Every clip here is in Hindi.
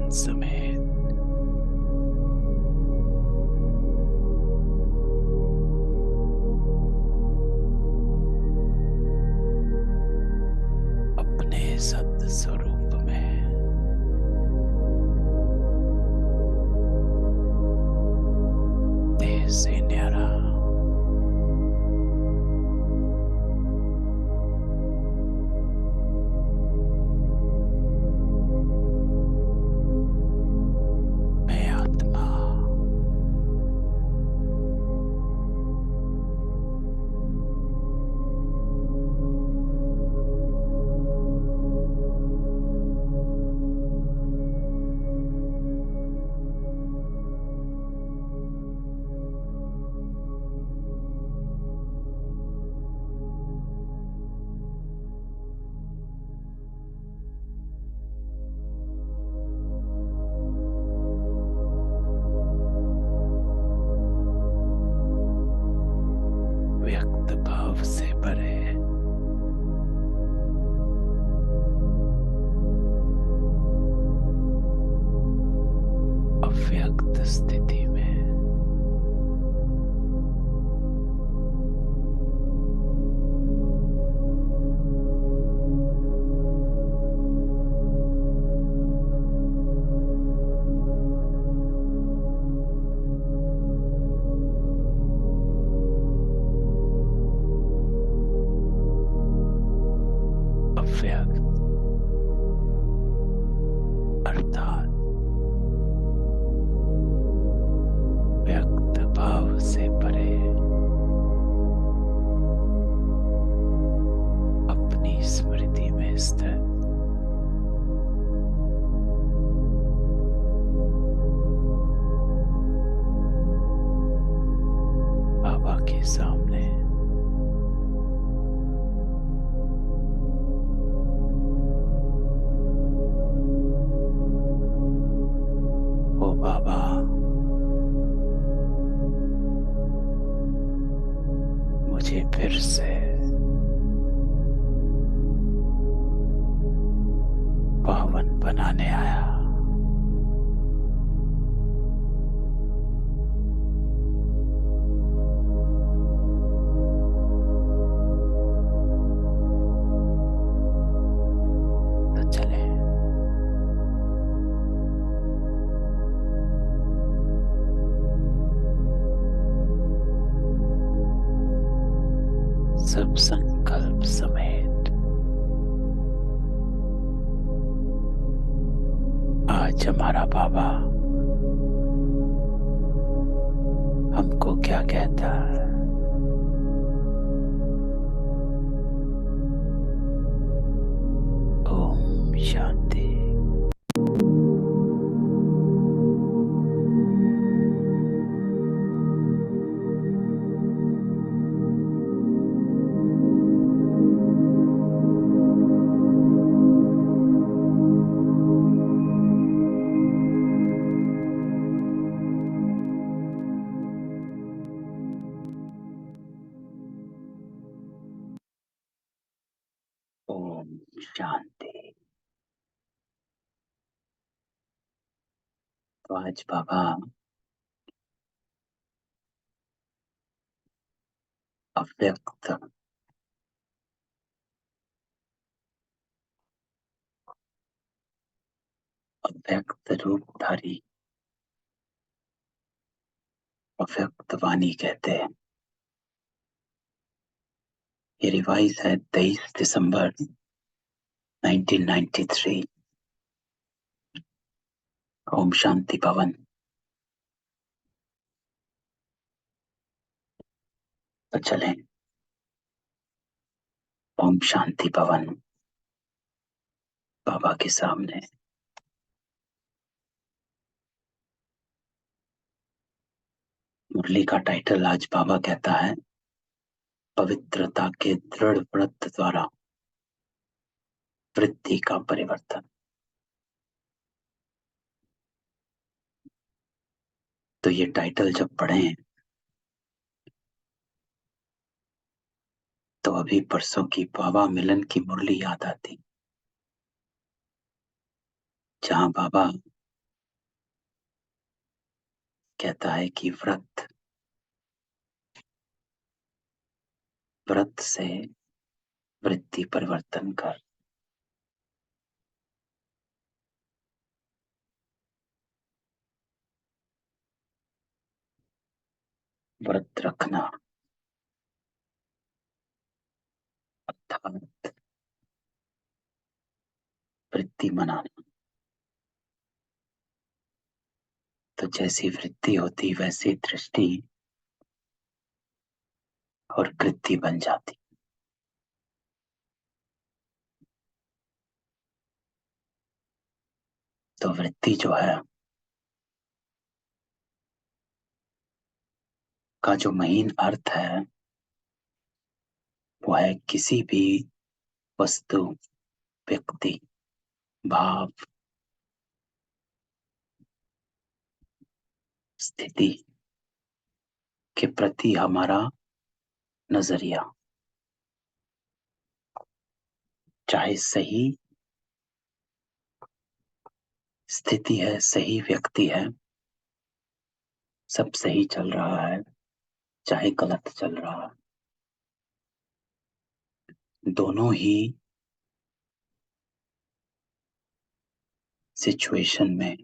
मन समेत अपने सत्य स्वरूप में देह से न्यारा मैं आत्मा व्यक्त भाव से परे अव्यक्त स्थिति में अव्यक्त अर्थात व्यक्त भाव से परे अपनी स्मृति में स्थित बाबा के सामने ओ बाबा, मुझे फिर से पावन बनाने आया। तो चले सब संकल्प समेत आज हमारा बाबा हमको क्या कहता है। ओम शांति। ओम शांति। तो आज बाबा अव्यक्त अव्यक्त रूपधारी अव्यक्त वाणी कहते हैं। ये रिवाइज है 23 दिसंबर 1993। ओम शांति भवन। तो चलें ओम शांति भवन बाबा के सामने। मुरली का टाइटल आज बाबा कहता है, पवित्रता के दृढ़ व्रत द्वारा वृत्ति का परिवर्तन। तो ये टाइटल जब पढ़ें तो अभी परसों की बाबा मिलन की मुरली याद आती, जहां बाबा कहता है कि व्रत व्रत से वृत्ति परिवर्तन कर। व्रत रखना अर्थात वृत्ति मनाना। तो जैसी वृत्ति होती वैसी दृष्टि और कृति बन जाती। तो वृत्ति जो है का जो महीन अर्थ है वो है किसी भी वस्तु, व्यक्ति, भाव, स्थिति के प्रति हमारा नजरिया, चाहे सही स्थिति है, सही व्यक्ति है, सब सही चल रहा है, चाहे गलत चल रहा है, दोनों ही सिचुएशन में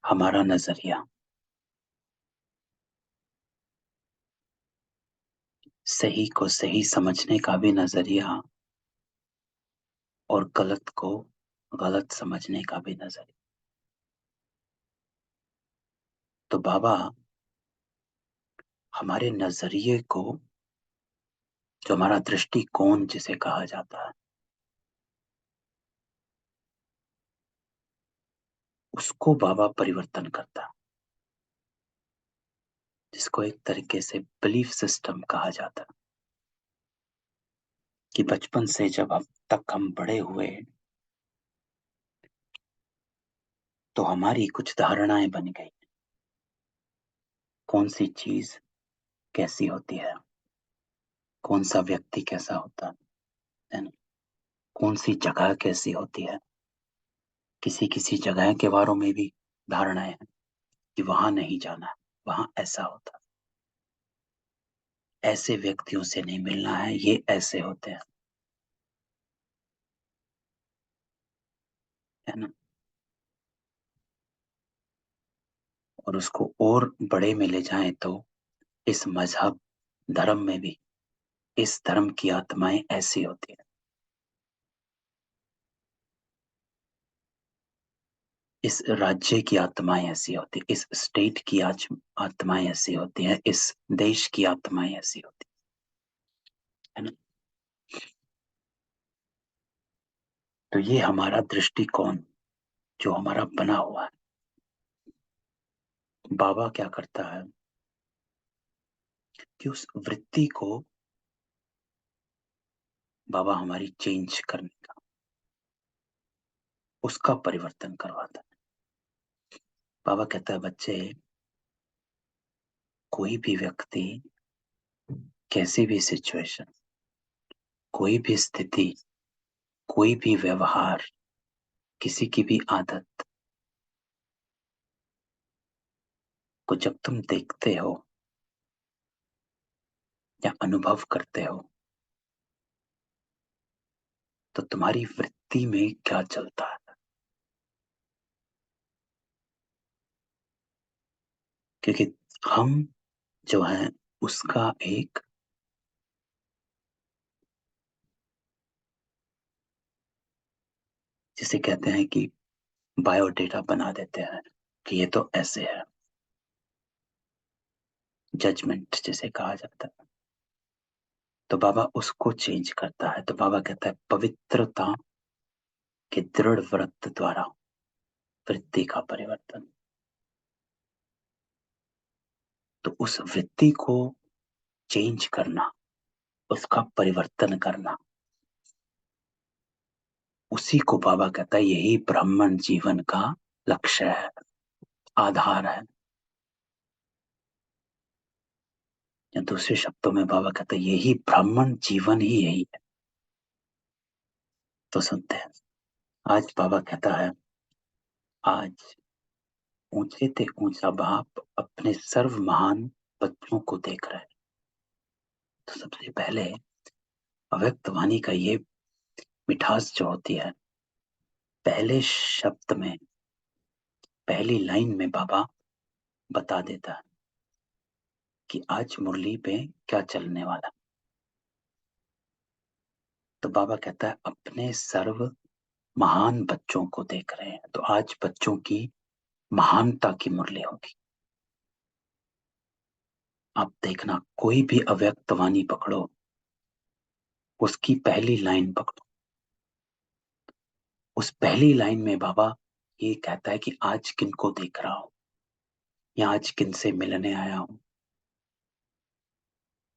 हमारा नजरिया सही को सही समझने का भी नजरिया और गलत को गलत समझने का भी नजरिया। तो बाबा हमारे नजरिए को, जो हमारा दृष्टिकोण जिसे कहा जाता है, उसको बाबा परिवर्तन करता है, जिसको एक तरीके से बिलीफ सिस्टम कहा जाता है। कि बचपन से जब अब तक हम बड़े हुए तो हमारी कुछ धारणाएं बन गई। कौन सी चीज कैसी होती है, कौन सा व्यक्ति कैसा होता है ना, कौन सी जगह कैसी होती है। किसी किसी जगह के बारे में भी धारणाएं हैं कि वहां नहीं जाना, वहां ऐसा होता है, ऐसे व्यक्तियों से नहीं मिलना है, ये ऐसे होते हैं, है ना। और उसको और बड़े में ले जाएं तो इस मजहब धर्म में भी इस धर्म की आत्माएं ऐसी होती है, इस राज्य की आत्माएं ऐसी होती है, इस स्टेट की आत्माएं ऐसी होती हैं, इस देश की आत्माएं ऐसी होती है ना। तो ये हमारा दृष्टिकोण जो हमारा बना हुआ है, बाबा क्या करता है कि उस वृत्ति को बाबा हमारी चेंज करने का, उसका परिवर्तन करवाता है। बाबा कहता है बच्चे, कोई भी व्यक्ति, कैसी भी सिचुएशन, कोई भी स्थिति, कोई भी व्यवहार, किसी की भी आदत को जब तुम देखते हो या अनुभव करते हो तो तुम्हारी वृत्ति में क्या चलता है। क्योंकि हम जो है उसका एक जिसे कहते हैं कि बायोडेटा बना देते हैं कि ये तो ऐसे है, जजमेंट जिसे कहा जाता है। तो बाबा उसको चेंज करता है। तो बाबा कहता है पवित्रता के दृढ़ व्रत द्वारा वृत्ति का परिवर्तन। तो उस वृत्ति को चेंज करना, उसका परिवर्तन करना, उसी को बाबा कहता है यही ब्राह्मण जीवन का लक्ष्य है, आधार है। या दूसरे शब्दों में बाबा कहता है यही ब्राह्मण जीवन ही यही है। तो सुनते हैं आज बाबा कहता है, आज ऊंचे ते ऊंचा बाप अपने सर्व महान बच्चों को देख रहा है। तो सबसे पहले अव्यक्त वाणी का ये मिठास जो होती है, पहले शब्द में, पहली लाइन में बाबा बता देता है कि आज मुरली पे क्या चलने वाला। तो बाबा कहता है अपने सर्व महान बच्चों को देख रहे हैं, तो आज बच्चों की महानता की मुरली होगी। आप देखना, कोई भी अव्यक्त वाणी पकड़ो, उसकी पहली लाइन पकड़ो, उस पहली लाइन में बाबा ये कहता है कि आज किनको देख रहा हूं, या आज किनसे मिलने आया हूं,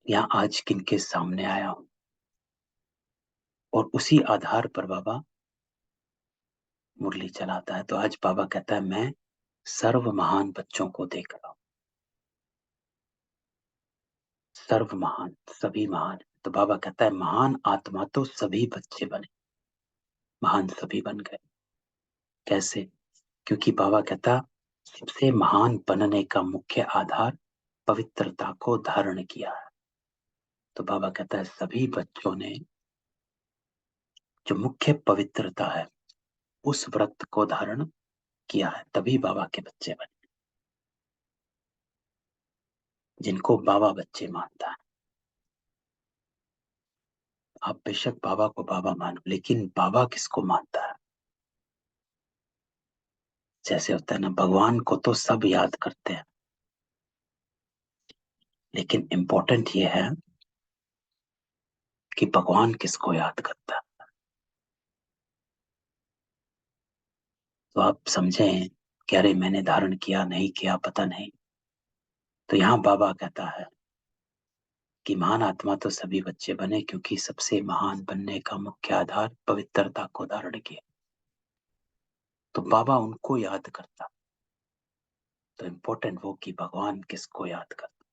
या आज किनके सामने आया हूं। और उसी आधार पर बाबा मुरली चलाता है। तो आज बाबा कहता है मैं सर्व महान बच्चों को देख रहा हूं। सर्व महान, सभी महान। तो बाबा कहता है महान आत्मा तो सभी बच्चे बने, महान सभी बन गए। कैसे? क्योंकि बाबा कहता सबसे महान बनने का मुख्य आधार पवित्रता को धारण किया है। तो बाबा कहता है सभी बच्चों ने जो मुख्य पवित्रता है उस व्रत को धारण किया है, तभी बाबा के बच्चे बने, जिनको बाबा बच्चे मानता है। आप बेशक बाबा को बाबा मानो, लेकिन बाबा किसको मानता है? जैसे होता है ना, भगवान को तो सब याद करते हैं, लेकिन इंपॉर्टेंट ये है कि भगवान किसको याद करता है। तो आप समझें, कह रहे मैंने धारण किया नहीं किया पता नहीं। तो यहां बाबा कहता है कि महान आत्मा तो सभी बच्चे बने, क्योंकि सबसे महान बनने का मुख्य आधार पवित्रता को धारण किया। तो बाबा उनको याद करता। तो इम्पोर्टेंट वो कि भगवान किसको याद करता।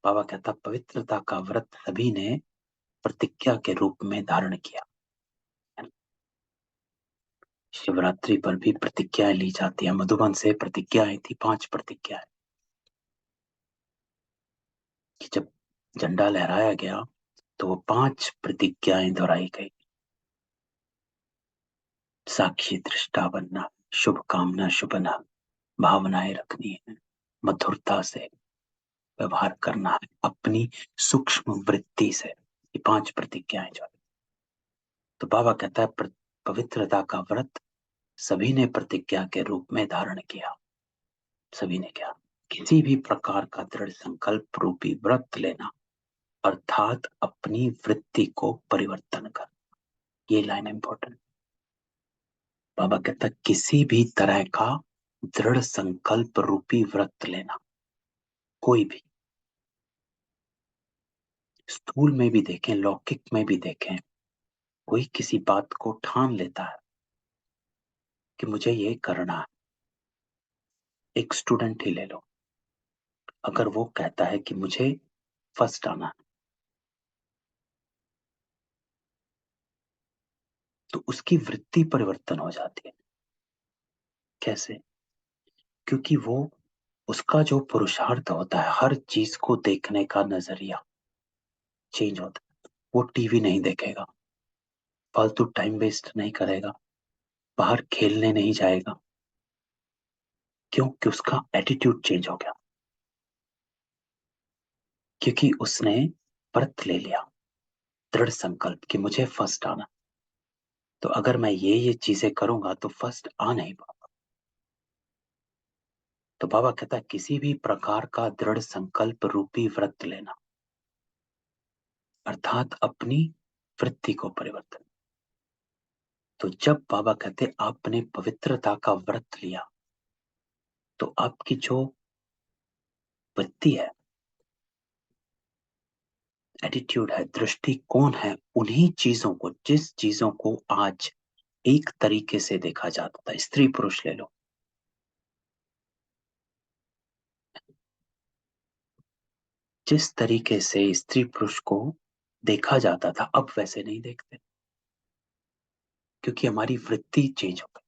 बाबा कहता पवित्रता का व्रत सभी ने प्रतिज्ञा के रूप में धारण किया। शिवरात्रि पर भी प्रतिज्ञाएं ली जाती है। मधुबन से प्रतिज्ञा आई थी, 5 प्रतिज्ञाएं, कि जब झंडा लहराया गया तो वो 5 प्रतिज्ञाएं दोहराई गई। साक्षी दृष्टा बनना, शुभ कामना शुभना, भावनाएं रखनी है, मधुरता से व्यवहार करना है, अपनी सूक्ष्म वृत्ति से। ये 5 प्रतिज्ञाएं जो है। तो बाबा कहता है पवित्रता का व्रत सभी ने प्रतिज्ञा के रूप में धारण किया। सभी ने क्या? किसी भी प्रकार का दृढ़ संकल्प रूपी व्रत लेना, अर्थात अपनी वृत्ति को परिवर्तन कर। ये लाइन इंपॉर्टेंट। बाबा कहता किसी भी तरह का दृढ़ संकल्प रूपी व्रत लेना, कोई भी, स्थूल में भी देखें लौकिक में भी देखें, कोई किसी बात को ठान लेता है कि मुझे ये करना है। एक स्टूडेंट ही ले लो, अगर वो कहता है कि मुझे फर्स्ट आना है, तो उसकी वृत्ति परिवर्तन हो जाती है। कैसे? क्योंकि वो, उसका जो पुरुषार्थ होता है, हर चीज को देखने का नजरिया चेंज होता है। वो टीवी नहीं देखेगा, फालतू टाइम वेस्ट नहीं करेगा, बाहर खेलने नहीं जाएगा। क्यों? कि उसका एटीट्यूड चेंज हो गया, क्योंकि उसने व्रत ले लिया, दृढ़ संकल्प कि मुझे फर्स्ट आना। तो अगर मैं ये चीजें करूंगा तो फर्स्ट आ नहीं पाऊंगा। तो बाबा कहता है किसी भी प्रकार का दृढ़ संकल्प रूपी व्रत लेना, अर्थात अपनी वृत्ति को परिवर्तन। तो जब बाबा कहते आपने पवित्रता का व्रत लिया, तो आपकी जो वृत्ति है, एटीट्यूड है, दृष्टिकोण है, उन्हीं चीजों को, जिस चीजों को आज एक तरीके से देखा जाता था, स्त्री पुरुष ले लो, जिस तरीके से स्त्री पुरुष को देखा जाता था, अब वैसे नहीं देखते, क्योंकि हमारी वृत्ति चेंज हो गई।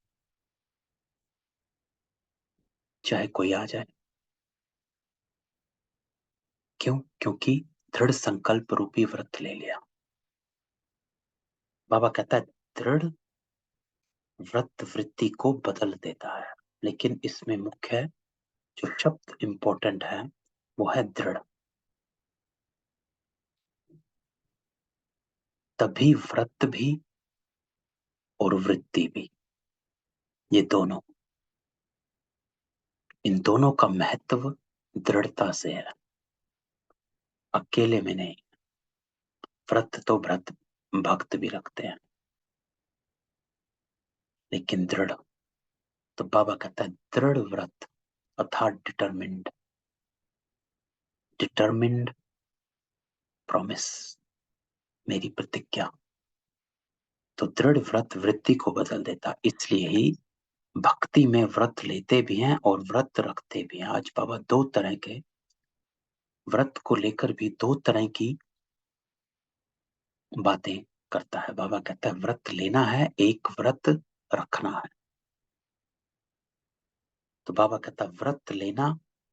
चाहे कोई आ जाए। क्यों? क्योंकि दृढ़ संकल्प रूपी व्रत ले लिया। बाबा कहता है दृढ़ व्रत वृत्ति को बदल देता है। लेकिन इसमें मुख्य जो शब्द इंपॉर्टेंट है वो है दृढ़। तभी व्रत भी और वृत्ति भी, ये दोनों, इन दोनों का महत्व दृढ़ता से है, अकेले में नहीं। व्रत तो व्रत भक्त भी रखते हैं, लेकिन दृढ़, तो बाबा कहता है दृढ़ व्रत अर्थात डिटरमिन्ड, डिटरमिन्ड प्रॉमिस, मेरी प्रतिज्ञा। तो दृढ़ व्रत वृत्ति को बदल देता। इसलिए ही भक्ति में व्रत लेते भी हैं और व्रत रखते भी हैं। आज बाबा दो तरह के व्रत को लेकर भी दो तरह की बातें करता है। बाबा कहता है व्रत लेना है, एक व्रत रखना है। तो बाबा कहता है व्रत लेना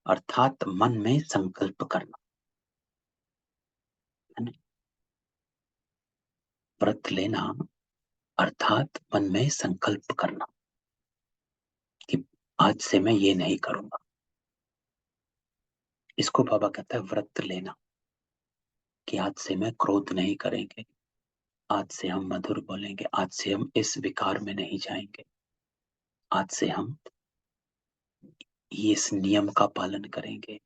अर्थात मन में संकल्प करना है ना? व्रत लेना अर्थात मन में संकल्प करना कि आज से मैं ये नहीं करूंगा। इसको बाबा कहता है व्रत लेना, कि आज से मैं क्रोध नहीं करेंगे, आज से हम मधुर बोलेंगे, आज से हम इस विकार में नहीं जाएंगे, आज से हम इस नियम का पालन करेंगे,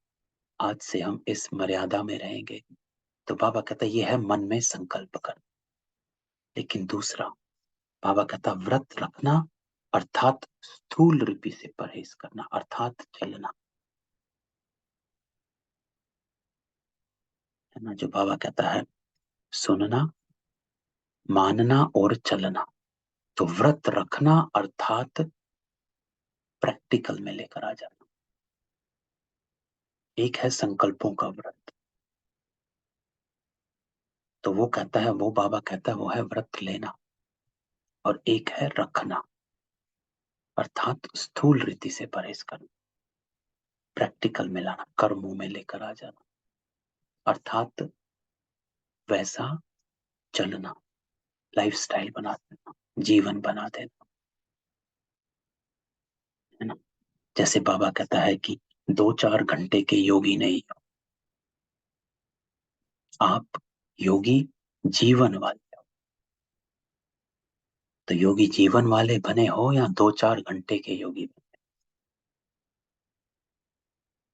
आज से हम इस मर्यादा में रहेंगे। तो बाबा कहता है ये है मन में संकल्प कर। लेकिन दूसरा बाबा कहता व्रत रखना अर्थात स्थूल रूपी से परहेज करना, अर्थात चलना, है ना? जो बाबा कहता है सुनना, मानना और चलना। तो व्रत रखना अर्थात प्रैक्टिकल में लेकर आ जाना। एक है संकल्पों का व्रत, तो वो कहता है, वो बाबा कहता है वो है व्रत लेना। और एक है रखना अर्थात स्थूल रीति से परहेज करना, प्रैक्टिकल में लाना, कर्मों में लेकर आ जाना, अर्थात वैसा चलना, लाइफस्टाइल बना देना, जीवन बना देना, है ना? जैसे बाबा कहता है कि 2-4 घंटे के योगी नहीं हो आप, योगी जीवन वाले हो। तो योगी जीवन वाले बने हो या 2-4 घंटे के योगी बने,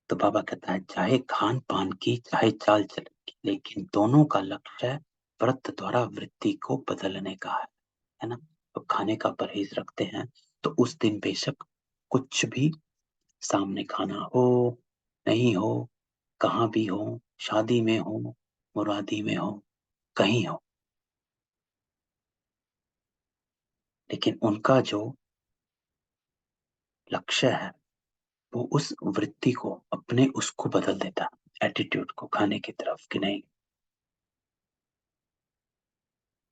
तो बाबा कहता है चाहे खान पान की चाहे चाल चलन की, लेकिन दोनों का लक्ष्य व्रत द्वारा वृत्ति को बदलने का है ना? तो खाने का परहेज रखते हैं तो उस दिन बेशक कुछ भी सामने खाना हो नहीं हो, कहाँ भी हो, शादी में हो, मुरादी में हो, कहीं हो, लेकिन उनका जो लक्ष्य है वो उस वृत्ति को, अपने उसको बदल देता, एटीट्यूड को खाने की तरफ, कि नहीं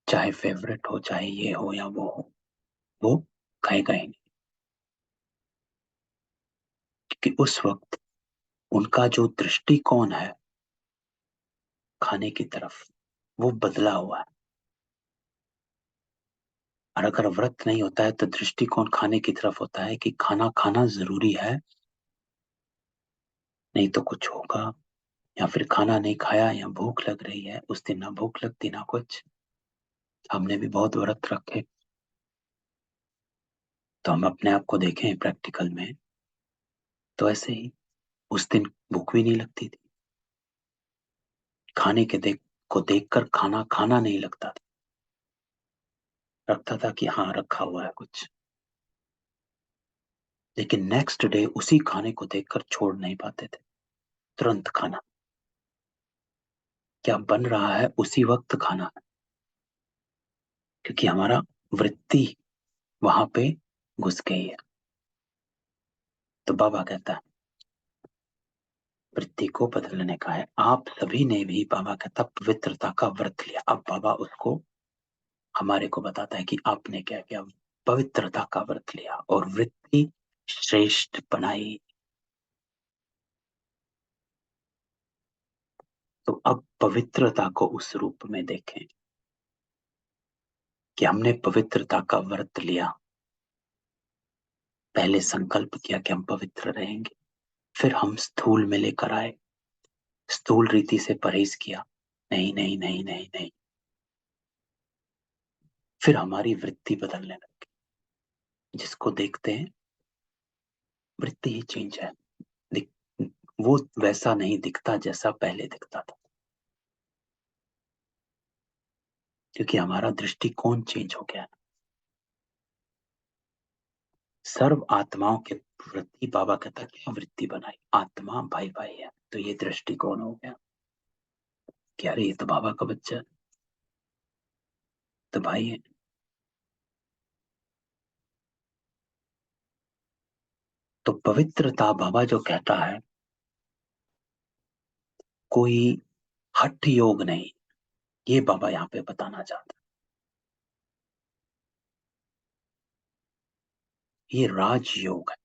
चाहे फेवरेट हो, चाहे ये हो या वो हो, वो खाएगा ही नहीं। क्योंकि उस वक्त उनका जो दृष्टिकोण है खाने की तरफ वो बदला हुआ है। और अगर व्रत नहीं होता है तो दृष्टिकोण खाने की तरफ होता है कि खाना खाना जरूरी है, नहीं तो कुछ होगा, या फिर खाना नहीं खाया या भूख लग रही है, उस दिन ना भूख लगती ना कुछ। हमने भी बहुत व्रत रखे, तो हम अपने आप को देखें प्रैक्टिकल में, तो ऐसे ही उस दिन भूख भी नहीं लगती थी, खाने के को देखकर खाना खाना नहीं लगता था, लगता था कि हाँ रखा हुआ है कुछ। लेकिन नेक्स्ट डे उसी खाने को देखकर छोड़ नहीं पाते थे, तुरंत खाना, क्या बन रहा है उसी वक्त खाना, क्योंकि हमारा वृत्ति वहां पे घुस गई है। तो बाबा कहता है वृत्ति को बदलने का है। आप सभी ने भी, बाबा कहता, पवित्रता का व्रत लिया। अब बाबा उसको हमारे को बताता है कि आपने क्या किया, पवित्रता का व्रत लिया और वृत्ति श्रेष्ठ बनाई। तो अब पवित्रता को उस रूप में देखें कि हमने पवित्रता का व्रत लिया, पहले संकल्प किया कि हम पवित्र रहेंगे, फिर हम स्थूल में लेकर आए, स्थूल रीति से परहेज किया, नहीं नहीं नहीं नहीं नहीं, फिर हमारी वृत्ति बदलने लगी, जिसको देखते हैं वृत्ति ही चेंज है, दिख, वो वैसा नहीं दिखता जैसा पहले दिखता था, क्योंकि हमारा दृष्टिकोण चेंज हो गया। सर्व आत्माओं के प्रति बाबा कहता क्या वृत्ति बनाई, आत्मा भाई भाई है, तो ये दृष्टिकोण हो गया कि अरे ये तो बाबा का बच्चा है, तो भाई है। तो पवित्रता बाबा जो कहता है, कोई हठ योग नहीं, ये बाबा यहाँ पे बताना चाहता है, ये राजयोग है,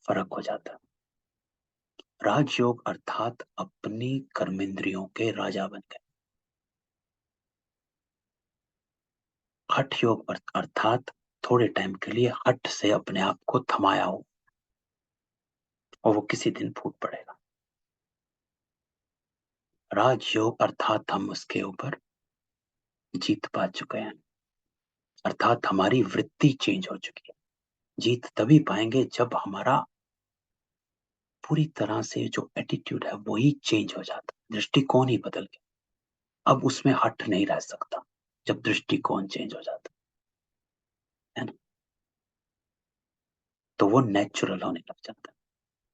फर्क हो जाता है। राजयोग अर्थात अपनी कर्मेंद्रियों के राजा बन गए, हठ योग अर्थात थोड़े टाइम के लिए हठ से अपने आप को थमाया हो और वो किसी दिन फूट पड़ेगा। राजयोग अर्थात हम उसके ऊपर जीत पा चुके हैं, अर्थात हमारी वृत्ति चेंज हो चुकी है। जीत तभी पाएंगे जब हमारा पूरी तरह से जो एटीट्यूड है वही चेंज हो जाता, दृष्टिकोण ही बदल गया। अब उसमें हट नहीं रह सकता जब दृष्टिकोण चेंज हो जाता है ना, तो वो नेचुरल होने लग जाता है।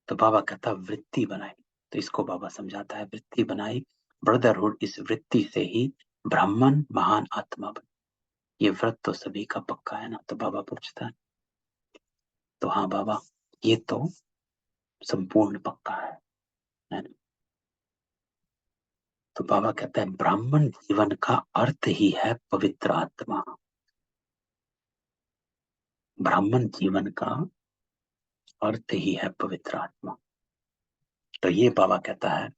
तो बाबा कहता वृत्ति बनाई, तो इसको बाबा समझाता है वृत्ति बनाई, ब्रदरहुड इस वृत्ति से ही ब्राह्मण महान आत्मा बन। ये व्रत तो सभी का पक्का है ना, तो बाबा पूछता है, तो हाँ बाबा ये तो संपूर्ण पक्का है ना। तो बाबा कहता है ब्राह्मण जीवन का अर्थ ही है पवित्र आत्मा, ब्राह्मण जीवन का अर्थ ही है पवित्र आत्मा। तो ये बाबा कहता है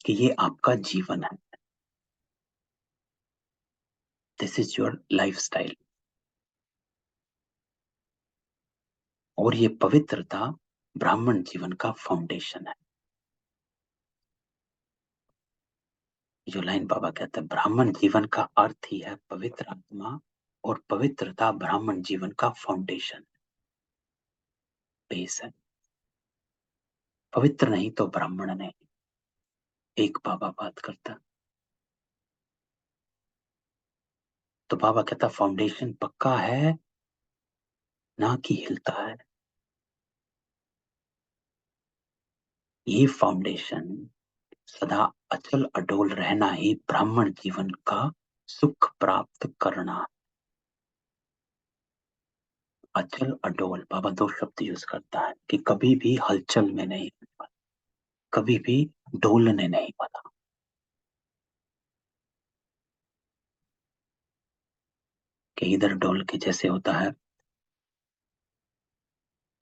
कि ये आपका जीवन है, this is your life style, और ये पवित्रता ब्राह्मण जीवन का फाउंडेशन है। जो लाइन बाबा कहते हैं ब्राह्मण जीवन का अर्थ ही है पवित्र आत्मा, और पवित्रता ब्राह्मण जीवन का फाउंडेशन, बेस है। पवित्र नहीं तो ब्राह्मण नहीं, एक बाबा बात करता। तो बाबा कहता फाउंडेशन पक्का है ना कि हिलता है, ये फाउंडेशन सदा अचल अडोल रहना ही ब्राह्मण जीवन का सुख प्राप्त करना। अचल अडोल बाबा दो शब्द यूज करता है कि कभी भी हलचल में नहीं, कभी भी डोलने नहीं वाला। कि इधर डोल के जैसे होता है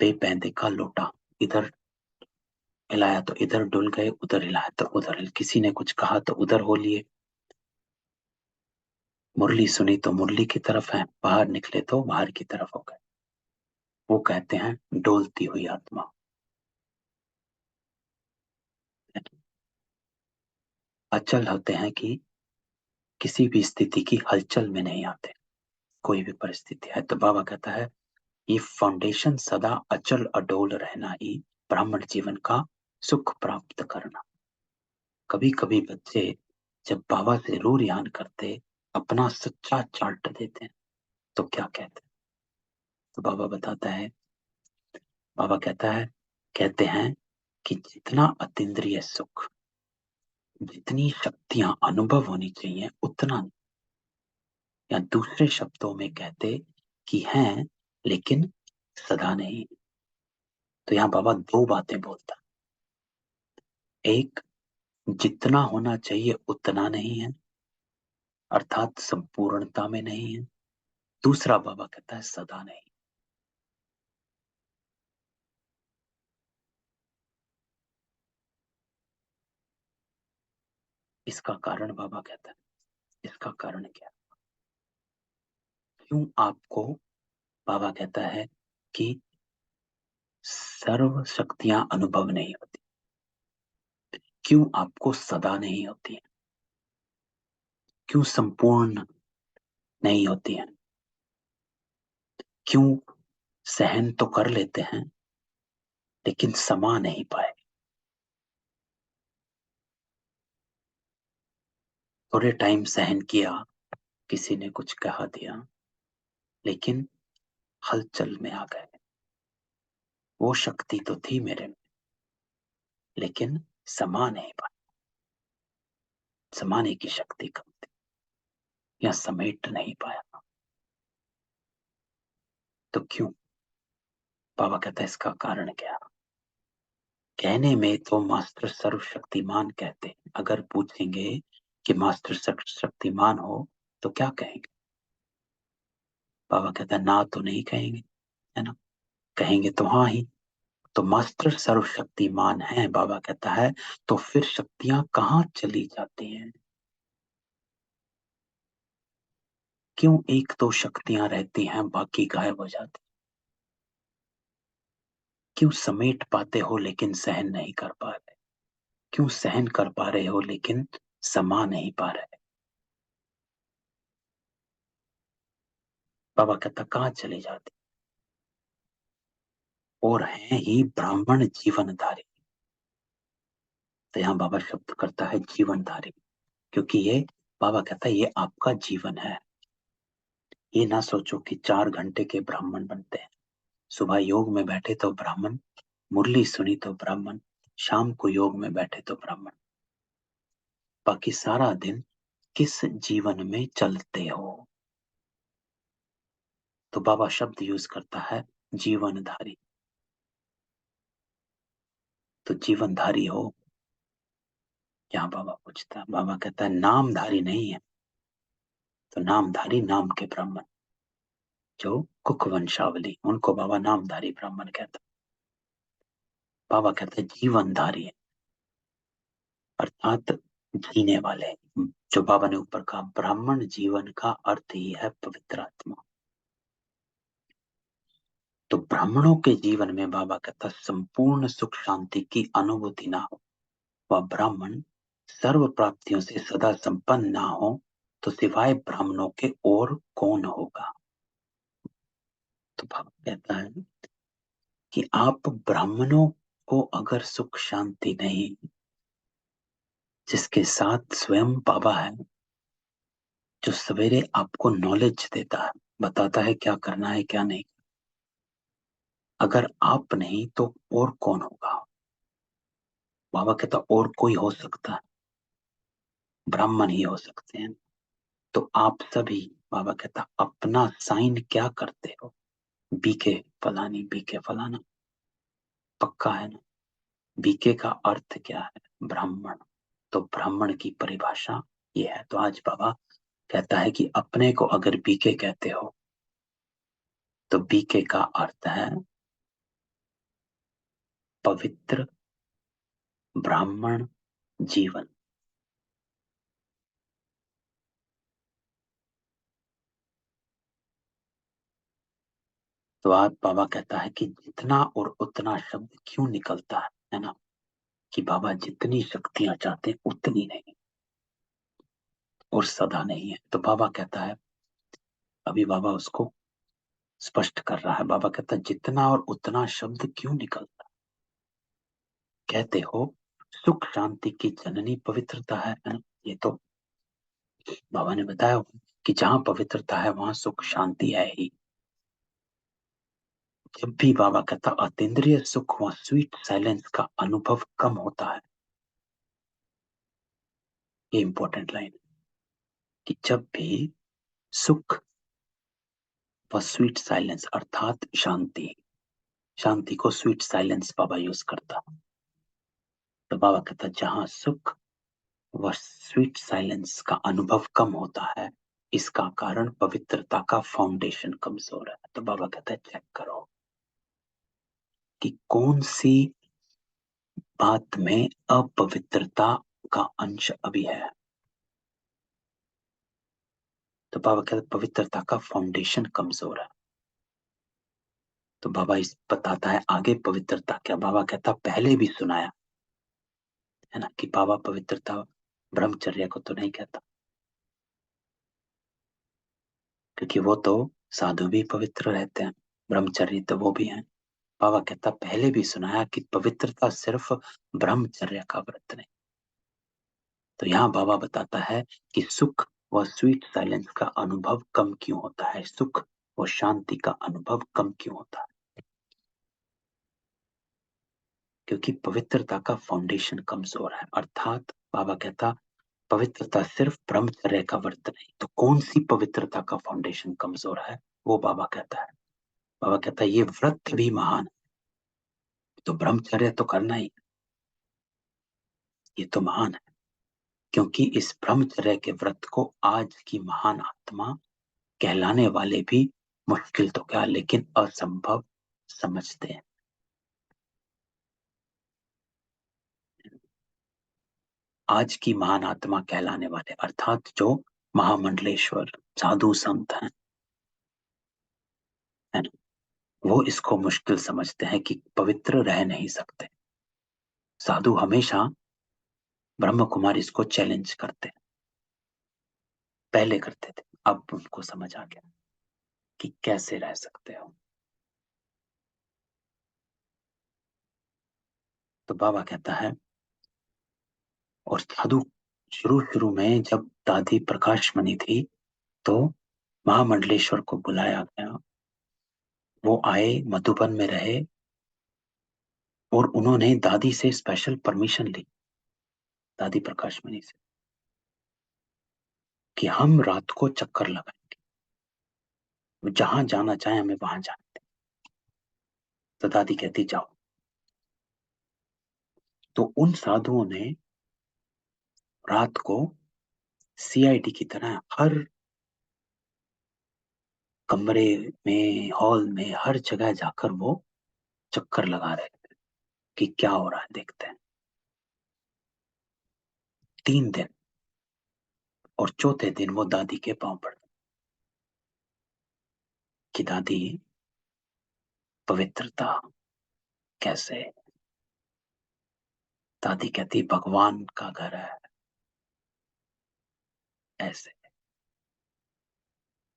बेपैंदे का लोटा, इधर हिलाया तो इधर डुल गए, उधर हिलाया तो उधर हिल, किसी ने कुछ कहा तो उधर हो लिए, मुरली सुनी तो मुरली की तरफ है, बाहर निकले तो बाहर की तरफ हो गए। वो कहते हैं डोलती हुई आत्मा। अचल होते हैं कि किसी भी स्थिति की हलचल में नहीं आते, कोई भी परिस्थिति है। तो बाबा कहता है ये फाउंडेशन सदा अचल अडोल रहना ही ब्राह्मण जीवन का सुख प्राप्त करना। कभी कभी बच्चे जब बाबा से रूर यान करते, अपना सच्चा चार्ट देते हैं, तो क्या कहते हैं, तो बाबा बताता है, बाबा कहता है, कहते हैं कि जितना अतीन्द्रिय सुख, जितनी शक्तियां अनुभव होनी चाहिए उतना नहीं। या दूसरे शब्दों में कहते कि हैं लेकिन सदा नहीं। तो यहाँ बाबा दो बातें बोलता, एक जितना होना चाहिए उतना नहीं है, अर्थात संपूर्णता में नहीं है। दूसरा बाबा कहता है सदा नहीं। इसका कारण बाबा कहता है, इसका कारण क्या, क्यों आपको बाबा कहता है कि सर्व शक्तियां अनुभव नहीं होती, क्यों आपको सदा नहीं होती है, क्यों संपूर्ण नहीं होती है, क्यों सहन तो कर लेते हैं लेकिन समा नहीं पाए। थोड़े टाइम सहन किया, किसी ने कुछ कहा दिया, लेकिन हलचल में आ गए। वो शक्ति तो थी मेरे में, लेकिन समा नहीं पाई, समाने की शक्ति कम थी या समेट नहीं पाया। तो क्यों? बाबा कहता है इसका कारण क्या। कहने में तो मास्टर सर्वशक्तिमान कहते हैं, अगर पूछेंगे कि मास्टर शक्तिमान हो तो क्या कहेंगे, बाबा कहता है ना तो नहीं कहेंगे, है ना, कहेंगे तो हाँ ही। तो मास्टर सर्वशक्तिमान है, बाबा कहता है, तो फिर शक्तियां कहाँ चली जाती हैं, क्यों एक तो शक्तियां रहती हैं बाकी गायब हो जाती, क्यों समेट पाते हो लेकिन सहन नहीं कर पा रहे, क्यों सहन कर पा रहे हो लेकिन समा नहीं पा रहे। बाबा कहता कहाँ चली जाती, और हैं ही ब्राह्मण जीवनधारी। तो यहाँ बाबा शब्द करता है जीवनधारी, क्योंकि ये बाबा कहता है ये आपका जीवन है। ये ना सोचो कि 4 घंटे के ब्राह्मण बनते हैं, सुबह योग में बैठे तो ब्राह्मण, मुरली सुनी तो ब्राह्मण, शाम को योग में बैठे तो ब्राह्मण, बाकी सारा दिन किस जीवन में चलते हो। तो बाबा शब्द यूज करता है जीवनधारी। तो जीवनधारी हो, यहाँ बाबा पूछता है, बाबा कहता है नामधारी नहीं है। तो नामधारी नाम के ब्राह्मण जो कुक वंशावली, उनको बाबा नामधारी ब्राह्मण कहता है। बाबा कहते हैं जीवनधारी है, अर्थात जीने वाले। जो बाबा ने ऊपर कहा, ब्राह्मण जीवन का अर्थ ही है पवित्र आत्मा। तो ब्राह्मणों के जीवन में बाबा कहता संपूर्ण सुख शांति की अनुभूति ना हो, वह ब्राह्मण सर्व प्राप्तियों से सदा संपन्न ना हो, तो सिवाय ब्राह्मणों के और कौन होगा। तो बाबा कहता है कि आप ब्राह्मणों को अगर सुख शांति नहीं, जिसके साथ स्वयं बाबा है, जो सवेरे आपको नॉलेज देता है, बताता है क्या करना है क्या नहीं, अगर आप नहीं तो और कौन होगा। बाबा कहता और कोई हो सकता है, ब्राह्मण ही हो सकते हैं। तो आप सभी, बाबा कहता अपना साइन क्या करते हो, बीके फलानी, बीके फलाना, पक्का है ना। बीके का अर्थ क्या है, ब्राह्मण। तो ब्राह्मण की परिभाषा ये है। तो आज बाबा कहता है कि अपने को अगर बीके कहते हो, तो बीके का अर्थ है पवित्र ब्राह्मण जीवन। तो आज बाबा कहता है कि जितना और उतना शब्द क्यों निकलता है ना, कि बाबा जितनी शक्तियां चाहते हैं उतनी नहीं, और सदा नहीं है। तो बाबा कहता है, अभी बाबा उसको स्पष्ट कर रहा है। बाबा कहता है जितना और उतना शब्द क्यों निकलता, कहते हो सुख शांति की जननी पवित्रता है ना? ये तो बाबा ने बताया कि जहां पवित्रता है वहां सुख शांति है ही। जब भी बाबा कहता अतीन्द्रिय सुख व स्वीट साइलेंस का अनुभव कम होता है, ये इंपॉर्टेंट लाइन, कि जब भी सुख व स्वीट साइलेंस अर्थात शांति, शांति को स्वीट साइलेंस बाबा यूज करता। तो बाबा कहता जहां सुख व स्वीट साइलेंस का अनुभव कम होता है, इसका कारण पवित्रता का फाउंडेशन कमजोर है। तो बाबा कहता है चेक करो कि कौन सी बात में अपवित्रता का अंश अभी है। तो बाबा कहते पवित्रता का फाउंडेशन कमजोर है। तो बाबा इस बताता है आगे पवित्रता क्या। बाबा कहता पहले भी सुनाया है ना कि बाबा पवित्रता ब्रह्मचर्य को तो नहीं कहता, क्योंकि वो तो साधु भी पवित्र रहते हैं, ब्रह्मचर्य तो वो भी हैं। बाबा कहता पहले भी सुनाया कि पवित्रता सिर्फ ब्रह्मचर्य का व्रत नहीं। तो यहाँ बाबा बताता है कि सुख व स्वीट साइलेंस का अनुभव कम क्यों होता है, सुख व शांति का अनुभव कम क्यों होता है, क्योंकि पवित्रता का फाउंडेशन कमजोर है। अर्थात बाबा कहता पवित्रता सिर्फ ब्रह्मचर्य का व्रत नहीं, तो कौन सी पवित्रता का फाउंडेशन कमजोर है, वो बाबा कहता है। बाबा कहता है ये व्रत भी महान है, तो ब्रह्मचर्य तो करना ही, ये तो महान है, क्योंकि इस ब्रह्मचर्य के व्रत को आज की महान आत्मा कहलाने वाले भी मुश्किल तो क्या लेकिन असंभव समझते हैं। आज की महान आत्मा कहलाने वाले अर्थात जो महामंडलेश्वर साधु संत हैं, है ना, वो इसको मुश्किल समझते हैं कि पवित्र रह नहीं सकते। साधु हमेशा ब्रह्म कुमारी इसको चैलेंज करते, पहले करते थे, अब उनको समझ आ गया कि कैसे रह सकते हो। तो बाबा कहता है और साधु शुरू शुरू में जब दादी प्रकाश मणि थी तो महामंडलेश्वर को बुलाया गया, वो आए, मधुबन में रहे और उन्होंने दादी से स्पेशल परमिशन ली, दादी प्रकाश मणि से, कि हम रात को चक्कर लगाएंगे, जहां जाना चाहे हमें वहां जाने दें। तो दादी कहती जाओ। तो उन साधुओं ने रात को सीआईडी की तरह हर कमरे में, हॉल में, हर जगह जाकर वो चक्कर लगा रहे थे कि क्या हो रहा है देखते हैं। 3 दिन, और चौथे दिन वो दादी के पांव पड़ गए कि दादी पवित्रता कैसे। दादी कहती भगवान का घर है ऐसे।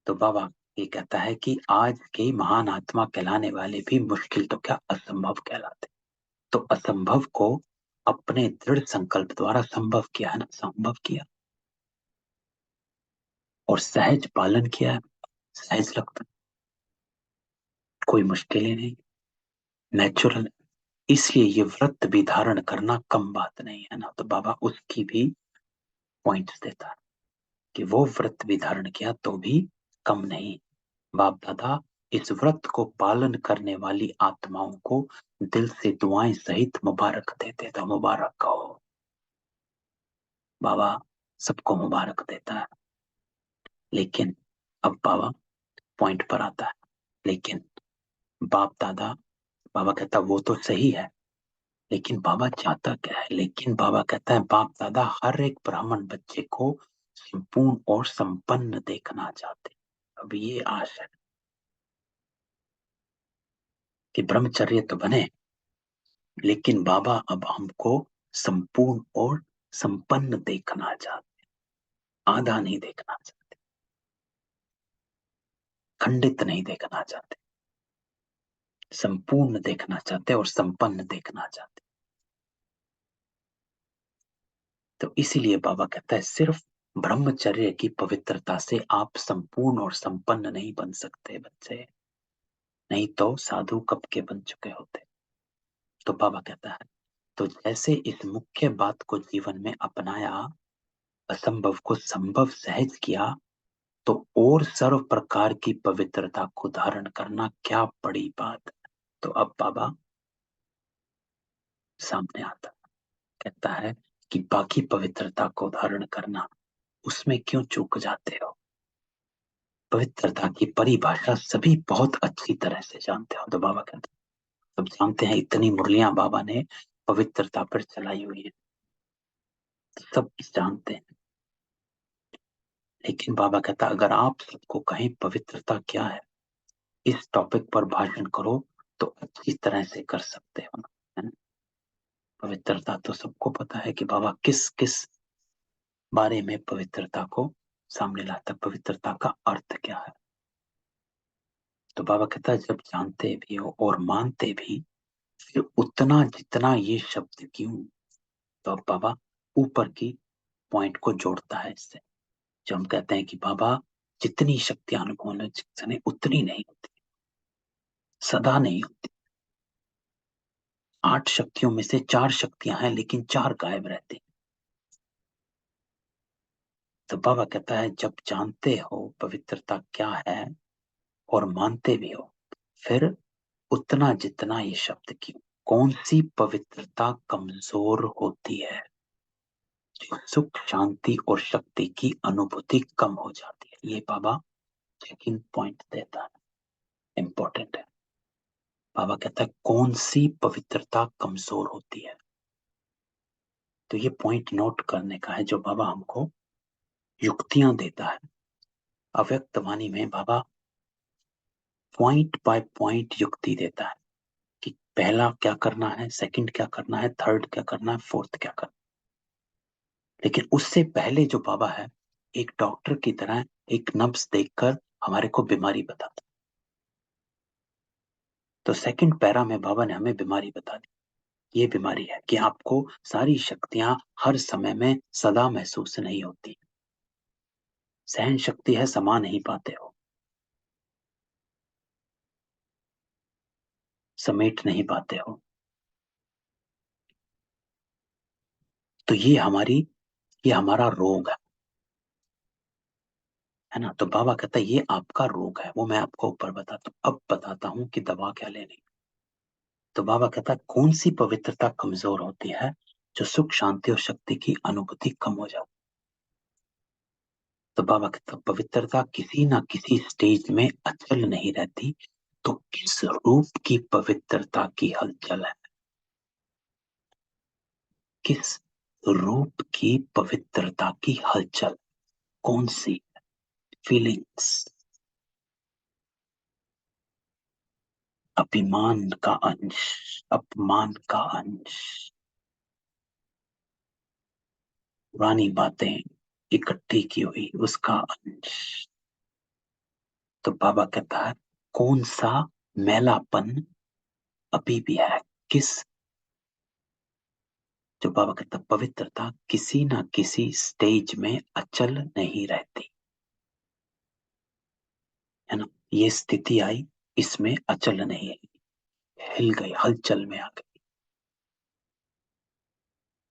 तो बाबा ये कहता है कि आज के महान आत्मा कहलाने वाले भी मुश्किल तो क्या असंभव कहलाते। तो असंभव को अपने दृढ़ संकल्प द्वारा संभव किया है ना, संभव किया और सहज पालन किया है। सहज लगता, कोई मुश्किल ही नहीं, नेचुरल। इसलिए ये व्रत भी धारण करना कम बात नहीं है ना। तो बाबा उसकी भी पॉइंट्स देता है कि वो व्रत भी धारण किया तो भी कम नहीं। बाप दादा इस व्रत को पालन करने वाली आत्माओं को दिल से दुआएं सहित मुबारक देते। तो मुबारक कहो, बाबा सबको मुबारक देता है। लेकिन अब बाबा पॉइंट पर आता है, लेकिन बाप दादा, बाबा कहता वो तो सही है, लेकिन बाबा चाहता क्या है। लेकिन बाबा कहता है बाप दादा हर एक ब्राह्मण बच्चे को संपूर्ण और संपन्न देखना चाहते। अब ये आशा है कि ब्रह्मचर्य तो बने, लेकिन बाबा अब हमको संपूर्ण और संपन्न देखना चाहते, आधा नहीं देखना चाहते, खंडित नहीं देखना चाहते, संपूर्ण देखना चाहते और संपन्न देखना चाहते। तो इसीलिए बाबा कहता है सिर्फ ब्रह्मचर्य की पवित्रता से आप संपूर्ण और संपन्न नहीं बन सकते बच्चे, नहीं तो साधु कब के बन चुके होते। तो बाबा कहता है तो जैसे इस मुख्य बात को जीवन में अपनाया, असंभव को संभव सहज किया, तो और सर्व प्रकार की पवित्रता को धारण करना क्या बड़ी बात है। तो अब बाबा सामने आता, कहता है कि बाकी पवित्रता को धारण करना, उसमें क्यों चूक जाते हो। पवित्रता की परिभाषा सभी बहुत अच्छी तरह से जानते हो। तो बाबा कहते हैं सब जानते हैं, इतनी मुरलियां बाबा ने पवित्रता पर चलाई हुई है। तो सब जानते हैं, लेकिन बाबा कहता अगर आप सबको कहें पवित्रता क्या है, इस टॉपिक पर भाषण करो तो अच्छी तरह से कर सकते हो, है ना। पवित्रता तो सबको पता है कि बाबा किस किस बारे में पवित्रता को सामने लाता है, पवित्रता का अर्थ क्या है। तो बाबा कहता है जब जानते भी हो और मानते भी, फिर उतना जितना ये शब्द क्यों। तो अब बाबा ऊपर की पॉइंट को जोड़ता है इससे, जो हम कहते हैं कि बाबा जितनी शक्तियां अनुभव में उतनी नहीं होती, सदा नहीं होती। 8 शक्तियों में से 4 शक्तियां हैं, लेकिन 4 गायब रहती। तो बाबा कहता है जब जानते हो पवित्रता क्या है और मानते भी हो, फिर उतना जितना ये शब्द क्यों। कौन सी पवित्रता कमजोर होती है, जो सुख शांति और शक्ति की अनुभूति कम हो जाती है। ये बाबा चेकिंग पॉइंट देता है, इंपॉर्टेंट है। बाबा कहता है कौन सी पवित्रता कमजोर होती है। तो ये पॉइंट नोट करने का है, जो बाबा हमको युक्तियां देता है। अव्यक्त वाणी में बाबा पॉइंट बाय पॉइंट युक्ति देता है कि पहला क्या करना है, सेकंड क्या करना है, थर्ड क्या करना है, फोर्थ क्या करना है। लेकिन उससे पहले जो बाबा है, एक डॉक्टर की तरह एक नब्ज देखकर हमारे को बीमारी बताता। तो सेकंड पैरा में बाबा ने हमें बीमारी बता दी। ये बीमारी है कि आपको सारी शक्तियां हर समय में सदा महसूस नहीं होती। सहन शक्ति है, समा नहीं पाते हो, समेट नहीं पाते हो। तो ये हमारा रोग है ना। तो बाबा कहता है ये आपका रोग है, वो मैं आपको ऊपर बताता हूँ। अब बताता हूँ कि दवा क्या लेनी। तो बाबा कहता है कौन सी पवित्रता कमजोर होती है, जो सुख शांति और शक्ति की अनुभूति कम हो जाती। तो बाबा कहता है पवित्रता किसी ना किसी स्टेज में अचल नहीं रहती। तो किस रूप की पवित्रता की हलचल है, किस रूप की पवित्रता की हलचल, कौन सी फीलिंग्स। अभिमान का अंश, अपमान का अंश, पुरानी बातें इकट्ठी की हुई उसका अंश। तो बाबा कहता है कौन सा मैलापन अभी भी है, किस। जो बाबा कहता है पवित्रता किसी ना किसी स्टेज में अचल नहीं रहती, है ना। ये स्थिति आई, इसमें अचल नहीं है, हिल गई, हलचल में आ गई।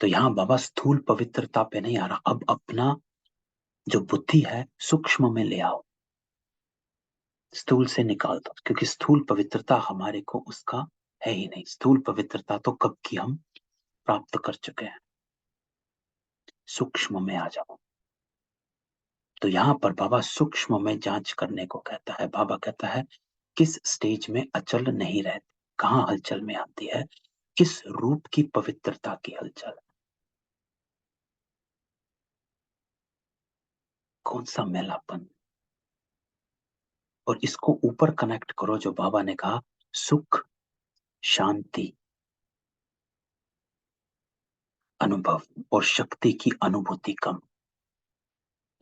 तो यहाँ बाबा स्थूल पवित्रता पे नहीं आ रहा, अब अपना जो बुद्धि है सूक्ष्म में ले आओ, स्थूल से निकाल दो, क्योंकि स्थूल पवित्रता हमारे को उसका है ही नहीं। स्थूल पवित्रता तो कब की हम प्राप्त कर चुके हैं। सूक्ष्म में आ जाओ। तो यहाँ पर बाबा सूक्ष्म में जांच करने को कहता है। बाबा कहता है किस स्टेज में अचल नहीं रहती, कहाँ हलचल में आती है, किस रूप की पवित्रता की हलचल, कौन सा मैलापन। और इसको ऊपर कनेक्ट करो, जो बाबा ने कहा सुख शांति अनुभव और शक्ति की अनुभूति कम।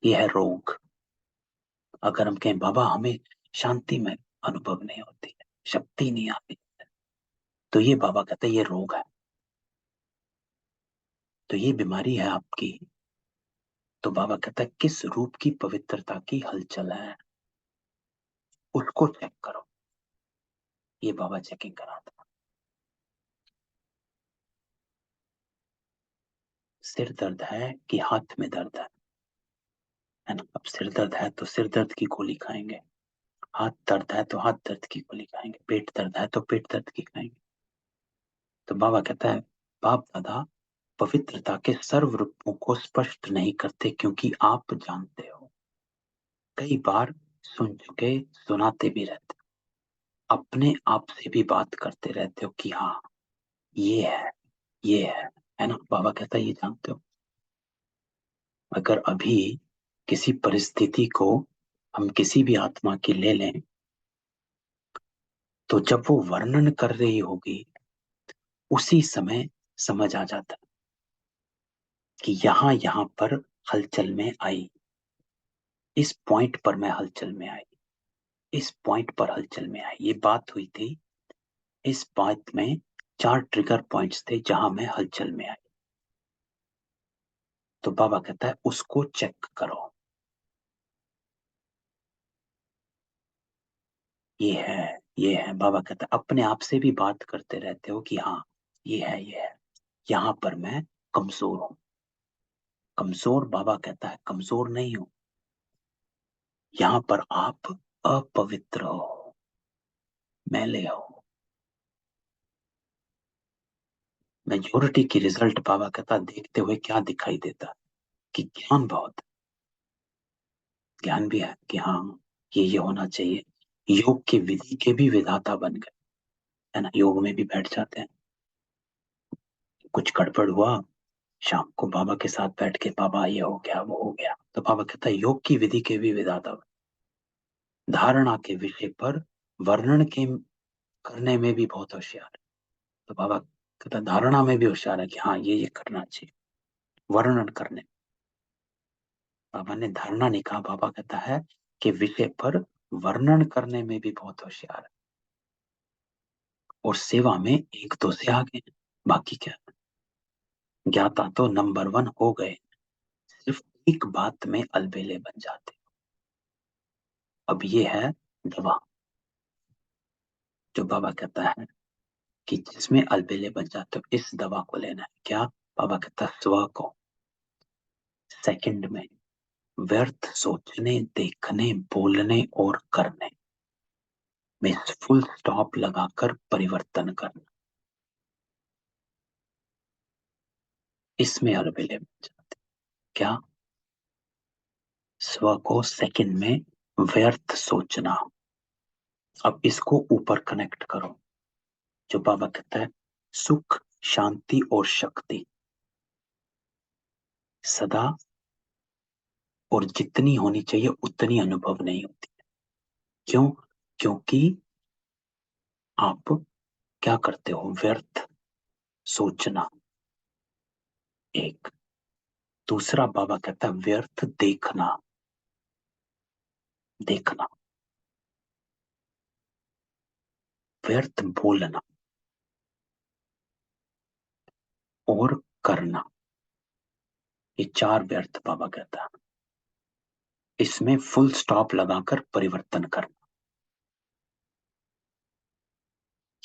यह है रोग। अगर हम कहें बाबा हमें शांति में अनुभव नहीं होती है, शक्ति नहीं आती, तो ये बाबा कहते हैं ये रोग है। तो ये बीमारी है आपकी। तो बाबा कहता है किस रूप की पवित्रता की हलचल है, उसको चेक करो। ये बाबा चेकिंग कराता। सिर दर्द है कि हाथ में दर्द है ना। अब सिर दर्द है तो सिर दर्द की गोली खाएंगे, हाथ दर्द है तो हाथ दर्द की गोली खाएंगे, पेट दर्द है तो पेट दर्द की खाएंगे। तो बाबा कहता है बाप दादा पवित्रता के सर्व रूपों को स्पष्ट नहीं करते, क्योंकि आप जानते हो। कई बार सुन चुके, सुनाते भी रहते हो, अपने आप से भी बात करते रहते हो कि हाँ ये है, ये है ना। बाबा कहता है ये जानते हो। अगर अभी किसी परिस्थिति को हम किसी भी आत्मा की ले लें, तो जब वो वर्णन कर रही होगी उसी समय समझ आ जाता है कि यहां पर हलचल में आई, इस पॉइंट पर मैं हलचल में आई, इस पॉइंट पर हलचल में आई, ये बात हुई थी, इस बात में 4 ट्रिगर पॉइंट्स थे जहां मैं हलचल में आई। तो बाबा कहता है उसको चेक करो। ये है बाबा कहता है अपने आप से भी बात करते रहते हो कि हाँ ये है, यहां पर मैं कमजोर हूं। कमजोर, बाबा कहता है कमजोर नहीं हूं, यहां पर आप अपवित्र हो, मैले हो। मेजोरिटी की रिजल्ट बाबा कहता देखते हुए क्या दिखाई देता कि ज्ञान बहुत, ज्ञान भी है कि हाँ ये होना चाहिए। योग की विधि के भी विधाता बन गए, है ना, योग में भी बैठ जाते हैं। कुछ गड़बड़ हुआ, शाम को बाबा के साथ बैठ के बाबा ये हो गया वो हो गया, तो बाबा कहता है योग की विधि के भी विधाता बन। धारणा के विषय पर वर्णन के करने में भी बहुत होशियार है। तो बाबा कहता है धारणा में भी होशियार है कि हाँ ये करना चाहिए। वर्णन करने, बाबा ने धारणा नहीं कहा, बाबा कहता है कि विषय पर वर्णन करने में भी बहुत होशियार है, और सेवा में एक दो से आगे हैं। बाकी क्या, ज्ञाता तो नंबर 1 हो गए, सिर्फ एक बात में अलबेले बन जाते। अब ये है दवा, जो बाबा कहता है कि जिसमें अलबेले बन जाते हो इस दवा को लेना है। क्या, बाबा कहता है स्व को सेकंड में व्यर्थ सोचने, देखने, बोलने और करने में फुल स्टॉप लगाकर परिवर्तन करना, इसमें अलबेले बन जाते। क्या, स्व को सेकंड में व्यर्थ सोचना। अब इसको ऊपर कनेक्ट करो, जो बाबा कहता है सुख, शांति और शक्ति सदा और जितनी होनी चाहिए उतनी अनुभव नहीं होती। क्यों? क्योंकि आप क्या करते हो, व्यर्थ सोचना। एक, दूसरा बाबा कहता है व्यर्थ देखना, देखना, व्यर्थ बोलना और करना, ये 4 व्यर्थ बाबा कहता है। इसमें फुल स्टॉप लगाकर परिवर्तन करना,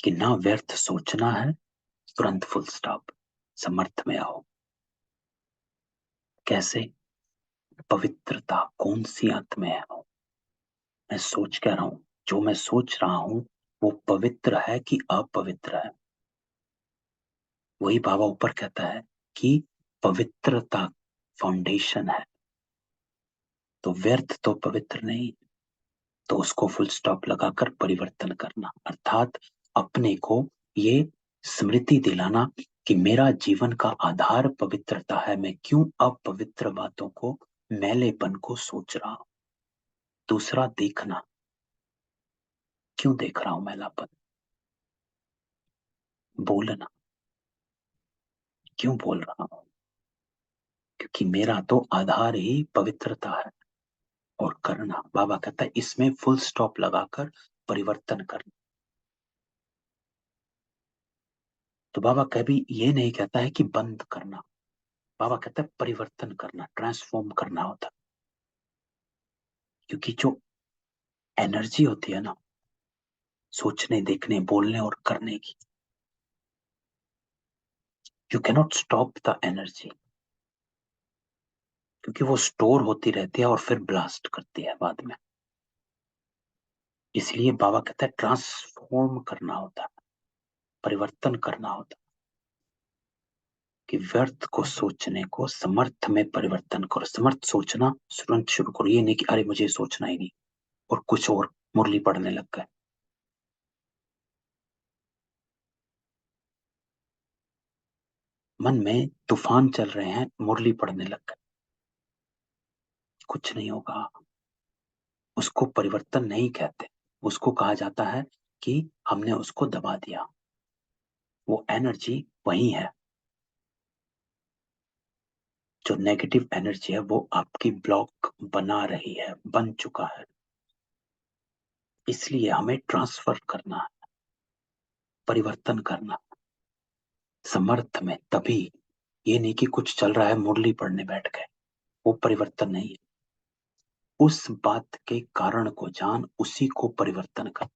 कि ना व्यर्थ सोचना है, तुरंत फुल स्टॉप, समर्थ में आओ। कैसे? पवित्रता कौन सी अंत में है? मैं सोच कह रहा हूं, जो मैं सोच रहा हूं वो पवित्र है कि अपवित्र है? वही बाबा ऊपर कहता है कि पवित्रता फाउंडेशन है, तो व्यर्थ तो पवित्र नहीं, तो उसको फुल स्टॉप लगाकर परिवर्तन करना, अर्थात अपने को ये स्मृति दिलाना कि मेरा जीवन का आधार पवित्रता है, मैं क्यों अपवित्र बातों को, मैलेपन को सोच रहा हूं। दूसरा, देखना, क्यों देख रहा हूं मैलापन। बोलना, क्यों बोल रहा हूं, क्योंकि मेरा तो आधार ही पवित्रता है। और करना, बाबा कहता है इसमें फुल स्टॉप लगाकर परिवर्तन करना। तो बाबा कभी ये नहीं कहता है कि बंद करना, बाबा कहता है परिवर्तन करना, ट्रांसफॉर्म करना होता है। क्योंकि जो एनर्जी होती है ना, सोचने, देखने, बोलने और करने की, you can not stop the energy, क्योंकि वो स्टोर होती रहती है और फिर ब्लास्ट करती है बाद में। इसलिए बाबा कहता है ट्रांसफॉर्म करना होता है, परिवर्तन करना होता है, कि व्यर्थ को सोचने को समर्थ में परिवर्तन करो। समर्थ सोचना तुरंत शुरू करो, ये नहीं कि अरे मुझे सोचना ही नहीं और कुछ और मुरली पढ़ने लग गए। मन में तूफान चल रहे हैं, मुरली पढ़ने लग गए। कुछ नहीं होगा। उसको परिवर्तन नहीं कहते, उसको कहा जाता है कि हमने उसको दबा दिया। वो एनर्जी वही है। जो नेगेटिव एनर्जी है वो आपकी ब्लॉक बना रही है, बन चुका है। इसलिए हमें ट्रांसफर करना है, परिवर्तन करना। समर्थ में तभी, ये नहीं कि कुछ चल रहा है मुरली पढ़ने बैठ गए, वो परिवर्तन नहीं है। उस बात के कारण को जान, उसी को परिवर्तन कर।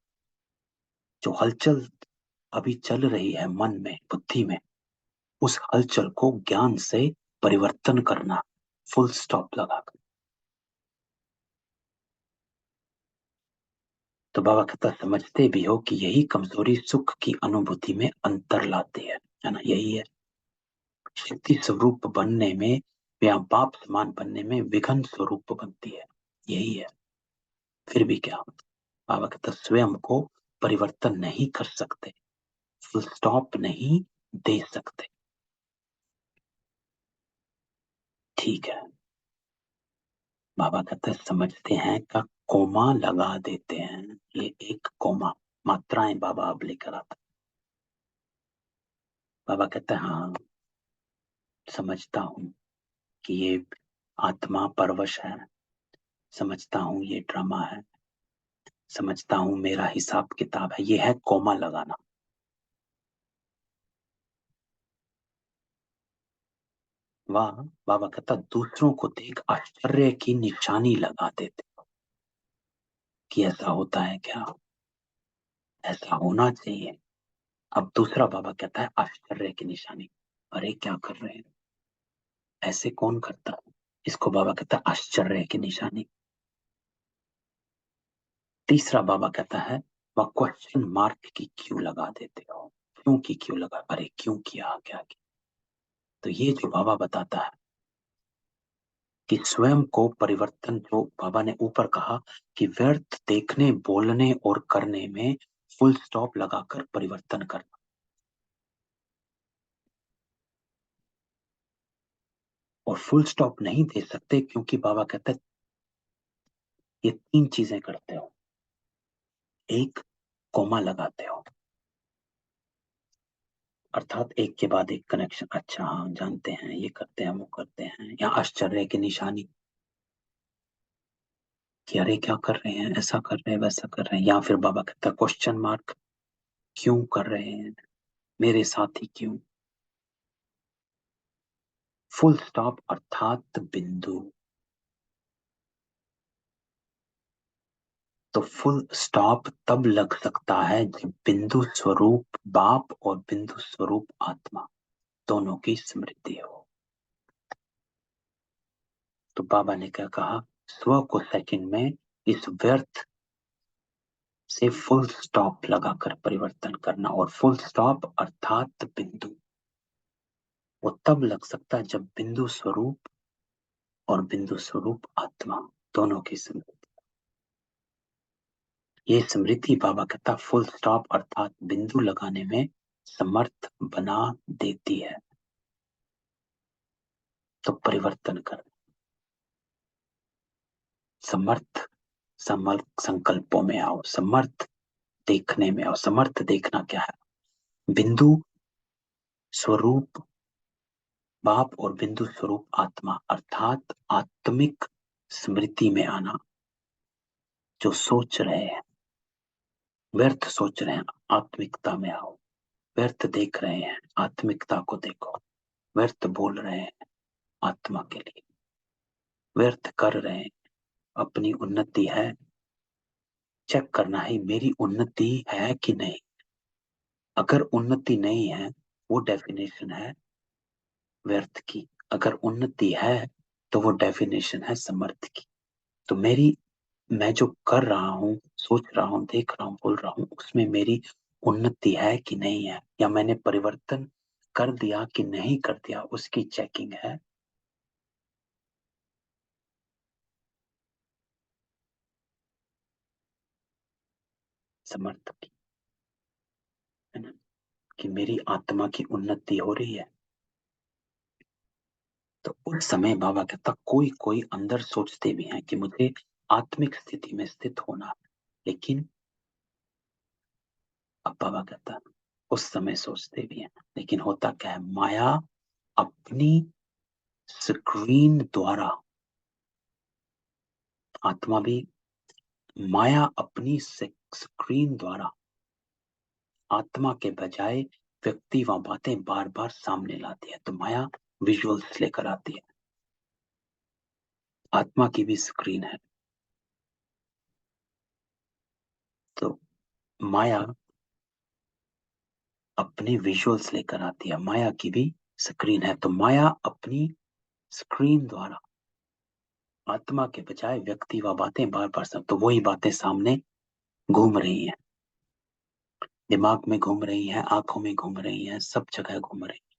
जो हलचल अभी चल रही है मन में, बुद्धि में, उस हलचल को ज्ञान से परिवर्तन करना, फुल स्टॉप लगाकर। तो बाबा कहता, समझते भी हो कि यही कमजोरी सुख की अनुभूति में अंतर लाती है ना? यही है शक्ति स्वरूप बनने में या बाप समान बनने में विघन स्वरूप बनती है। यही है। फिर भी क्या होता? बाबा कहता, स्वयं को परिवर्तन नहीं कर सकते, फुल स्टॉप नहीं दे सकते। ठीक है, बाबा कहते समझते हैं का कोमा लगा देते हैं। ये एक कोमा, मात्राएं बाबा अब लेकर आता। बाबा कहते हैं हाँ, समझता हूं कि ये आत्मा परवश है, समझता हूं ये ड्रामा है, समझता हूं मेरा हिसाब किताब है। ये है कोमा लगाना। वाह, बाबा कहता दूसरों को देख आश्चर्य की निशानी लगा देते कि ऐसा होता है क्या, ऐसा होना चाहिए। अब दूसरा बाबा कहता है आश्चर्य की निशानी। अरे क्या कर रहे हैं, ऐसे कौन करता है? इसको बाबा कहता है आश्चर्य की निशानी। तीसरा बाबा कहता है वह क्वेश्चन मार्क की क्यों लगा देते हो, क्यों की क्यों लगा, अरे क्यों किया, क्या किया? तो ये जो बाबा बताता है कि स्वयं को परिवर्तन, जो बाबा ने ऊपर कहा कि व्यर्थ देखने, बोलने और करने में फुल स्टॉप लगाकर परिवर्तन करना। और फुल स्टॉप नहीं दे सकते क्योंकि बाबा कहता है ये तीन चीजें करते हो। एक, कोमा लगाते हो, अर्थात एक के बाद एक कनेक्शन। अच्छा हाँ, जानते हैं, ये करते हैं, वो करते हैं। या आश्चर्य की निशानी कि अरे क्या कर रहे हैं, ऐसा कर रहे हैं, वैसा कर रहे हैं। या फिर बाबा कहता है क्वेश्चन मार्क, क्यों कर रहे हैं, मेरे साथ ही क्यों। फुल स्टॉप अर्थात बिंदु। तो फुल स्टॉप तब लग सकता है जब बिंदु स्वरूप बाप और बिंदु स्वरूप आत्मा दोनों की स्मृति हो। तो बाबा ने क्या कहा, स्व को सेकंड में इस व्यर्थ से फुल स्टॉप लगाकर परिवर्तन करना। और फुल स्टॉप अर्थात बिंदु, वो तब लग सकता है जब बिंदु स्वरूप और बिंदु स्वरूप आत्मा दोनों की स्मृति। ये स्मृति बाबा कहता फुल स्टॉप अर्थात बिंदु लगाने में समर्थ बना देती है। तो परिवर्तन कर, समर्थ, संकल्पों में आओ, समर्थ देखने में आओ। समर्थ देखना क्या है? बिंदु स्वरूप बाप और बिंदु स्वरूप आत्मा, अर्थात आत्मिक स्मृति में आना। जो सोच रहे हैं, व्यर्थ सोच रहे हैं, आत्मिकता में आओ। व्यर्थ देख रहे हैं, आत्मिकता को देखो। व्यर्थ बोल रहे हैं, आत्मा के लिए। व्यर्थ कर रहे हैं, अपनी उन्नति है, चेक करना है मेरी उन्नति है कि नहीं। अगर उन्नति नहीं है, वो डेफिनेशन है व्यर्थ की। अगर उन्नति है तो वो डेफिनेशन है समर्थ की। तो मेरी, मैं जो कर रहा हूँ, सोच रहा हूँ, देख रहा हूँ, बोल रहा हूँ, उसमें मेरी उन्नति है कि नहीं है, या मैंने परिवर्तन कर दिया कि नहीं कर दिया, उसकी चेकिंग है समर्थ की, है ना? कि मेरी आत्मा की उन्नति हो रही है। तो उस समय बाबा कहता कोई कोई अंदर सोचते भी हैं कि मुझे आत्मिक स्थिति में स्थित होना है, लेकिन अब बाबा कहता उस समय सोचते भी हैं, लेकिन होता क्या है, माया अपनी स्क्रीन द्वारा, आत्मा भी माया अपनी स्क्रीन द्वारा आत्मा के बजाय व्यक्ति व बातें बार बार सामने लाती है। तो माया विजुअल्स लेकर आती है, आत्मा की भी स्क्रीन है। तो माया अपनी विजुअल्स लेकर आती है, माया की भी स्क्रीन है। तो माया अपनी स्क्रीन द्वारा आत्मा के बजाय व्यक्ति व बातें बार बार सब, तो वही बातें सामने घूम रही हैं, दिमाग में घूम रही हैं, आंखों में घूम रही हैं, सब जगह घूम रही है।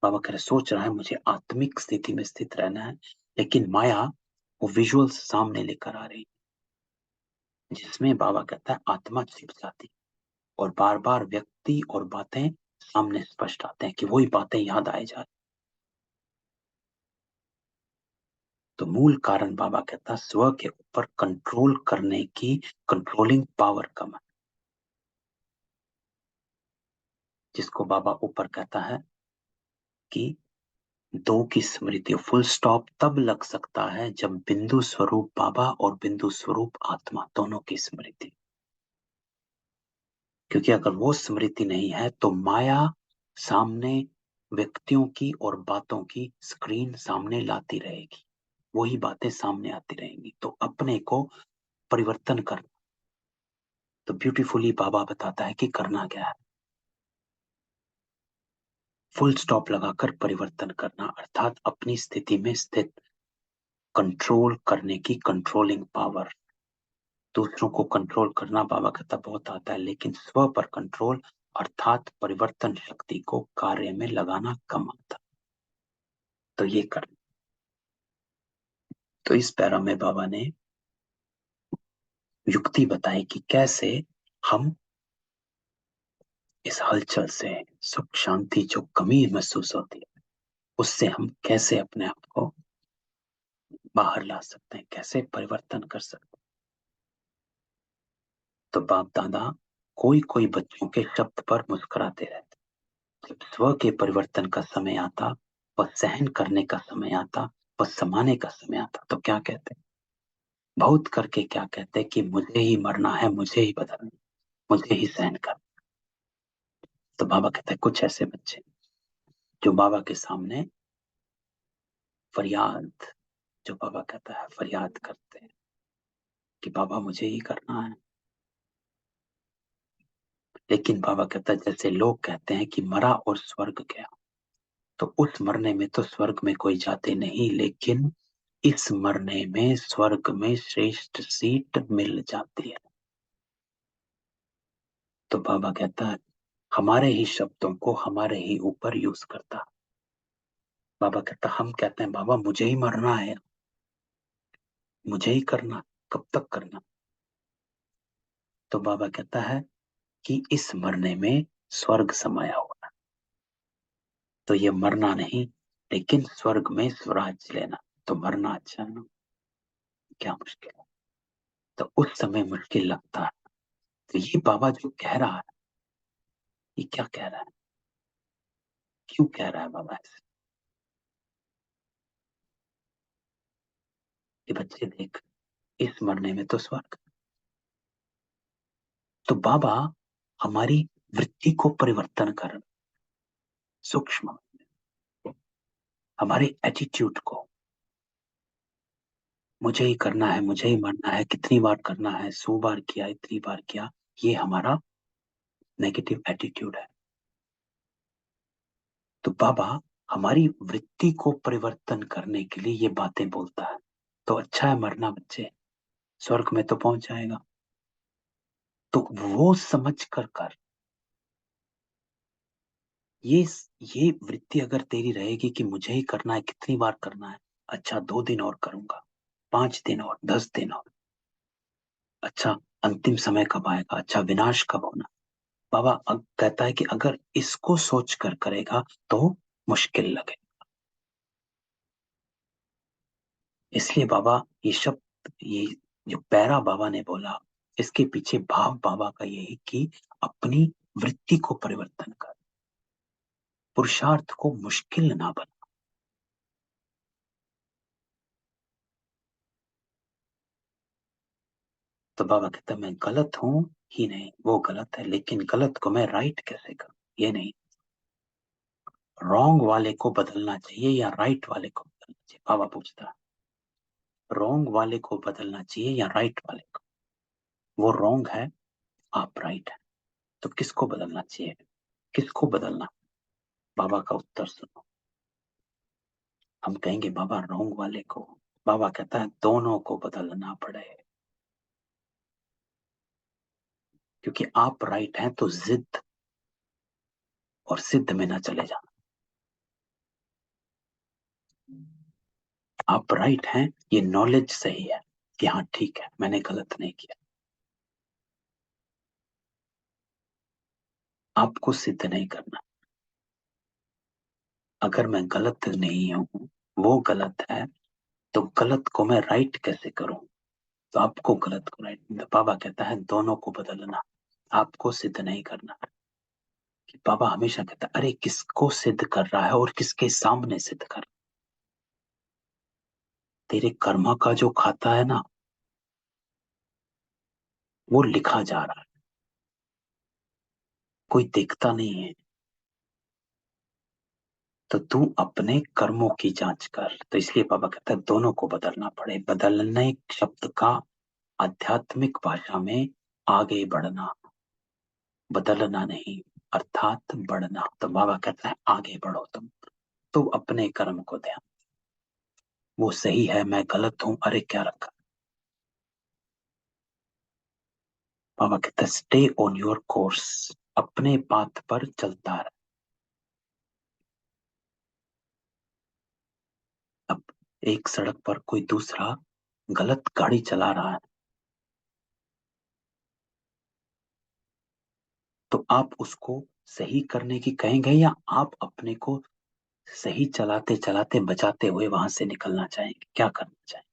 बाबा कह रहे सोच रहा है मुझे आत्मिक स्थिति में स्थित रहना है, लेकिन माया वो विजुअल्स सामने लेकर आ रही है, जिसमें बाबा कहता है आत्मा छिप जाती है और बार बार व्यक्ति और बातें सामने स्पष्ट आते हैं कि वही बातें याद आए जा रही। तो मूल कारण बाबा कहता है स्व के ऊपर कंट्रोल करने की कंट्रोलिंग पावर कम है, जिसको बाबा ऊपर कहता है कि दो की स्मृति फुल स्टॉप तब लग सकता है जब बिंदु स्वरूप बाबा और बिंदु स्वरूप आत्मा दोनों की स्मृति, क्योंकि अगर वो स्मृति नहीं है तो माया सामने व्यक्तियों की और बातों की स्क्रीन सामने लाती रहेगी, वही बातें सामने आती रहेंगी। तो अपने को परिवर्तन करना, तो ब्यूटीफुली बाबा बताता है कि करना क्या है, फुल स्टॉप लगाकर परिवर्तन करना, अर्थात अपनी स्थिति में स्थित कंट्रोल करने की कंट्रोलिंग पावर। दूसरों को कंट्रोल करना बाबा कहता बहुत आता है, लेकिन स्व पर कंट्रोल अर्थात परिवर्तन शक्ति को कार्य में लगाना कम आता। तो ये कर, तो इस पैरा में बाबा ने युक्ति बताई कि कैसे हम इस हलचल से सुख शांति जो कमी महसूस होती है उससे हम कैसे अपने आप को बाहर ला सकते हैं, कैसे परिवर्तन कर सकते हैं। तो बाप दादा कोई कोई बच्चों के शब्द पर मुस्कुराते रहते, जब स्व के परिवर्तन का समय आता, वह सहन करने का समय आता, वह समाने का समय आता, तो क्या कहते, बहुत करके क्या कहते कि मुझे ही मरना है, मुझे ही बदलना, मुझे ही सहन कर। तो बाबा कहते हैं कुछ ऐसे बच्चे जो बाबा के सामने फरियाद, जो बाबा कहता है फरियाद करते हैं कि बाबा मुझे ही करना है। लेकिन बाबा कहता है जैसे लोग कहते हैं कि मरा और स्वर्ग गया, तो उस मरने में तो स्वर्ग में कोई जाते नहीं, लेकिन इस मरने में स्वर्ग में श्रेष्ठ सीट मिल जाती है। तो बाबा कहता है हमारे ही शब्दों को हमारे ही ऊपर यूज करता। बाबा कहता हम कहते हैं बाबा मुझे ही मरना है, मुझे ही करना, कब तक करना। तो बाबा कहता है कि इस मरने में स्वर्ग समाया हुआ है, तो ये मरना नहीं, लेकिन स्वर्ग में स्वराज लेना। तो मरना अच्छा है ना, क्या मुश्किल है। तो उस समय मुश्किल लगता है। तो ये बाबा जो कह रहा है, ये क्या कह रहा है, क्यों कह रहा है बाबा ऐसे, कि बच्चे देख इस मरने में तो स्वर्ग। तो बाबा हमारी वृत्ति को परिवर्तन कर, सूक्ष्म हमारे एटीट्यूड को, मुझे ही करना है, मुझे ही मरना है, कितनी बार करना है, 100 बार किया, इतनी बार किया, ये हमारा नेगेटिव एटीट्यूड है। तो बाबा हमारी वृत्ति को परिवर्तन करने के लिए ये बातें बोलता है। तो अच्छा है मरना बच्चे, स्वर्ग में तो पहुंच जाएगा। तो वो समझ कर ये ये वृत्ति अगर तेरी रहेगी कि मुझे ही करना है, कितनी बार करना है, अच्छा 2 दिन और करूंगा, 5 दिन और, 10 दिन और, अच्छा अंतिम समय कब आएगा, अच्छा विनाश कब होना। बाबा कहता है कि अगर इसको सोच कर करेगा तो मुश्किल लगे, इसलिए बाबा ये शब्द, ये जो पैरा बाबा ने बोला, इसके पीछे भाव बाबा का यही कि अपनी वृत्ति को परिवर्तन कर, पुरुषार्थ को मुश्किल ना बना। तो बाबा कहता मैं गलत हूं ही नहीं, वो गलत है, लेकिन गलत को मैं राइट कैसे करूं, ये नहीं। रॉन्ग वाले को बदलना चाहिए या राइट वाले को बदलना चाहिए, बाबा पूछता है। रॉन्ग वाले को बदलना चाहिए या राइट वाले को? वो रॉन्ग है, आप राइट है, तो किसको बदलना चाहिए, किसको बदलना? बाबा का उत्तर सुनो। हम कहेंगे बाबा रॉन्ग वाले को। बाबा कहता है दोनों को बदलना पड़े, क्योंकि आप राइट हैं तो जिद और सिद्ध में ना चले जाना। आप राइट हैं, ये नॉलेज सही है कि हाँ ठीक है, मैंने गलत नहीं किया। आपको सिद्ध नहीं करना। अगर मैं गलत नहीं हूं, वो गलत है, तो गलत को मैं राइट कैसे करूं? तो आपको गलत को राइट, तो बाबा कहता है दोनों को बदलना, आपको सिद्ध नहीं करना। कि बाबा हमेशा कहता है अरे किसको सिद्ध कर रहा है और किसके सामने सिद्ध कर रहा है? तेरे कर्मा का जो खाता है ना, वो लिखा जा रहा है, कोई देखता नहीं है। तो तू अपने कर्मों की जांच कर। तो इसलिए बाबा कहता है दोनों को बदलना पड़े। बदलने शब्द का आध्यात्मिक भाषा में आगे बढ़ना, बदलना नहीं, अर्थात बढ़ना। तो बाबा कहता है आगे बढ़ो तुम, तो अपने कर्म को ध्यान। वो सही है, मैं गलत हूं, अरे क्या रखा। बाबा कहता है स्टे ऑन योर कोर्स, अपने पाथ पर चलता रहे। अब एक सड़क पर कोई दूसरा गलत गाड़ी चला रहा है, तो आप उसको सही करने की कहेंगे या आप अपने को सही चलाते चलाते बचाते हुए वहां से निकलना चाहेंगे? क्या करना चाहेंगे?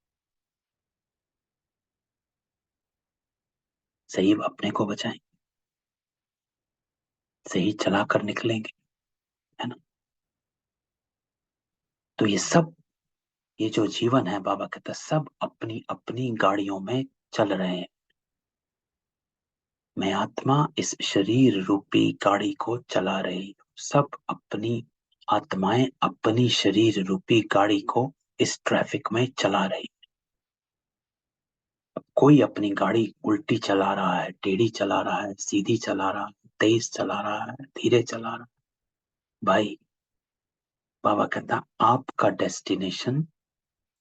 सही अपने को बचाएंगे, सही चलाकर निकलेंगे, है ना? तो ये सब, ये जो जीवन है, बाबा कहता है सब अपनी अपनी गाड़ियों में चल रहे हैं। मैं आत्मा इस शरीर रूपी गाड़ी को चला रही हूँ, सब अपनी आत्माएं अपनी शरीर रूपी गाड़ी को इस ट्रैफिक में चला रही। अब कोई अपनी गाड़ी उल्टी चला रहा है, टेढ़ी चला रहा है, सीधी चला रहा है, तेज चला रहा है, धीरे चला रहा है। भाई बाबा कहता आपका डेस्टिनेशन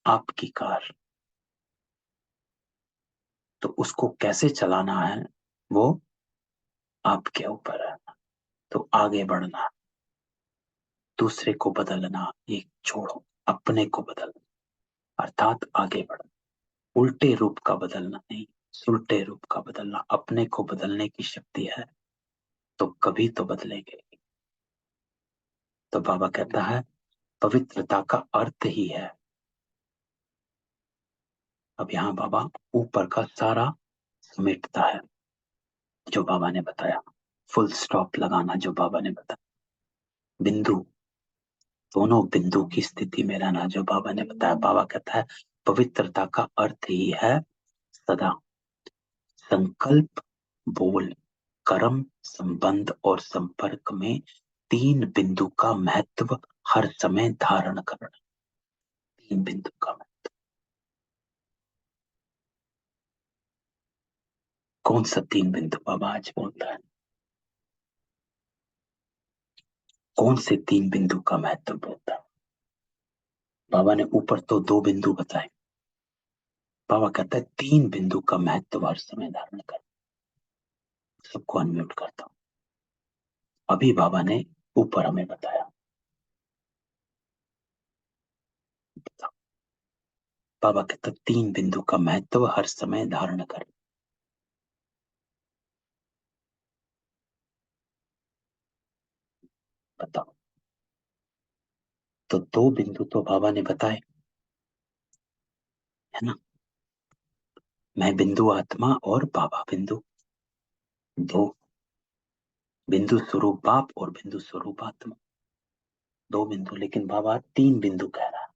आपकी कार, तो उसको कैसे चलाना है वो आपके ऊपर है। तो आगे बढ़ना, दूसरे को बदलना ये छोड़ो, अपने को बदलना, अर्थात आगे बढ़ना। उल्टे रूप का बदलना नहीं, उल्टे रूप का बदलना। अपने को बदलने की शक्ति है तो कभी तो बदलेंगे। तो बाबा कहता है पवित्रता का अर्थ ही है। अब यहाँ बाबा ऊपर का सारा समेटता है जो बाबा ने बताया, फुल स्टॉप लगाना जो बाबा ने बताया, बिंदु, दोनों बिंदु की स्थिति में रहना जो बाबा ने बताया। बाबा कहता है पवित्रता का अर्थ ही है सदा संकल्प, बोल, कर्म, संबंध और संपर्क में तीन बिंदु का महत्व हर समय धारण करना। तीन बिंदु का महत्व। कौन सा तीन बिंदु बाबा आज बोलता है? कौन से तीन बिंदु का महत्व बोलता है? बाबा ने ऊपर तो दो बिंदु बताए, बाबा कहता है तीन बिंदु का महत्व हर समय धारण कर। सबको अनम्यूट करता हूं। अभी बाबा ने ऊपर हमें बताया, बताओ। बाबा कहता है तीन बिंदु का महत्व हर समय धारण कर। बताओ। तो दो बिंदु तो बाबा ने बताए, है ना। मैं बिंदु आत्मा और बाबा बिंदु, दो बिंदु स्वरूप बाप और बिंदु स्वरूप आत्मा, दो बिंदु, लेकिन बाबा तीन बिंदु कह रहा है।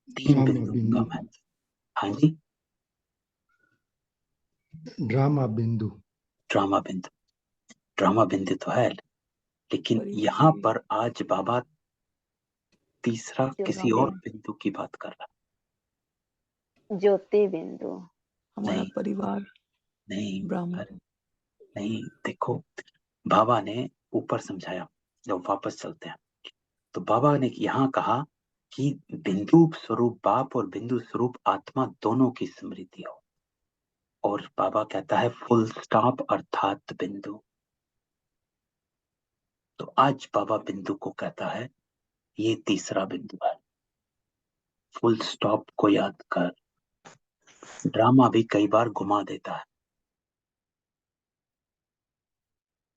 तीन ड्रामा बिंदु का बिंदु, महत्व। हाँ जी, ड्रामा बिंदु। ड्रामा बिंदु, ड्रामा बिंदु तो है, लेकिन यहाँ पर आज बाबा तीसरा किसी और बिंदु की बात कर रहा ज्योति बिंदु, हमारा नहीं परिवार नहीं, ब्रह्म। अरे नहीं, देखो बाबा ने ऊपर समझाया, जब वापस चलते हैं तो बाबा ने यहाँ कहा कि बिंदु स्वरूप बाप और बिंदु स्वरूप आत्मा दोनों की स्मृति हो, और बाबा कहता है फुल स्टॉप अर्थात बिंदु। तो आज बाबा बिंदु को कहता है ये तीसरा बिंदु है, फुल स्टॉप को याद कर। ड्रामा भी कई बार घुमा देता है,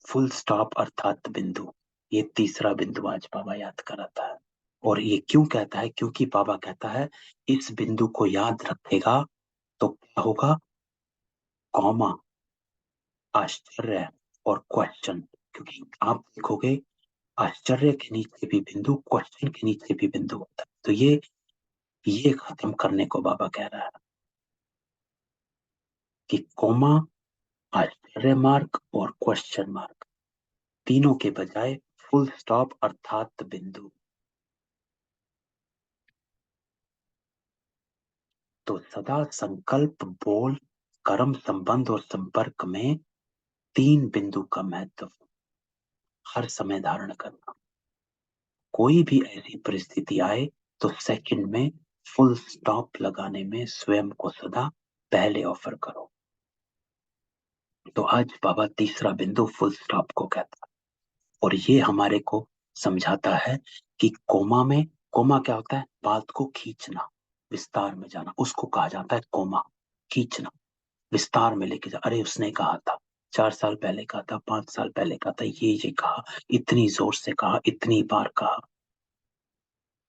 फुल स्टॉप अर्थात बिंदु, ये तीसरा बिंदु आज बाबा याद कराता है। और ये क्यों कहता है? क्योंकि बाबा कहता है इस बिंदु को याद रखेगा तो क्या होगा? कॉमा, आश्चर्य और क्वेश्चन। क्योंकि आप देखोगे आश्चर्य के नीचे भी बिंदु, क्वेश्चन के नीचे भी बिंदु होता है। तो ये खत्म करने को बाबा कह रहा है कि कॉमा, आश्चर्य मार्क और क्वेश्चन मार्क, तीनों के बजाय फुल स्टॉप अर्थात बिंदु। तो सदा संकल्प, बोल, कर्म, संबंध और संपर्क में तीन बिंदु का महत्व हर समय धारण करना। कोई भी ऐसी परिस्थिति आए तो सेकंड में फुल स्टॉप लगाने में स्वयं को सदा पहले ऑफर करो। तो आज बाबा तीसरा बिंदु फुल स्टॉप को कहता है, और ये हमारे को समझाता है कि कोमा में, कोमा क्या होता है? बात को खींचना, विस्तार में जाना, उसको कहा जाता है कोमा, खींचना, विस्तार में लेके जा। अरे उसने कहा था, 4 साल पहले कहा था, 5 साल पहले कहा था, ये कहा, इतनी जोर से कहा, इतनी बार कहा,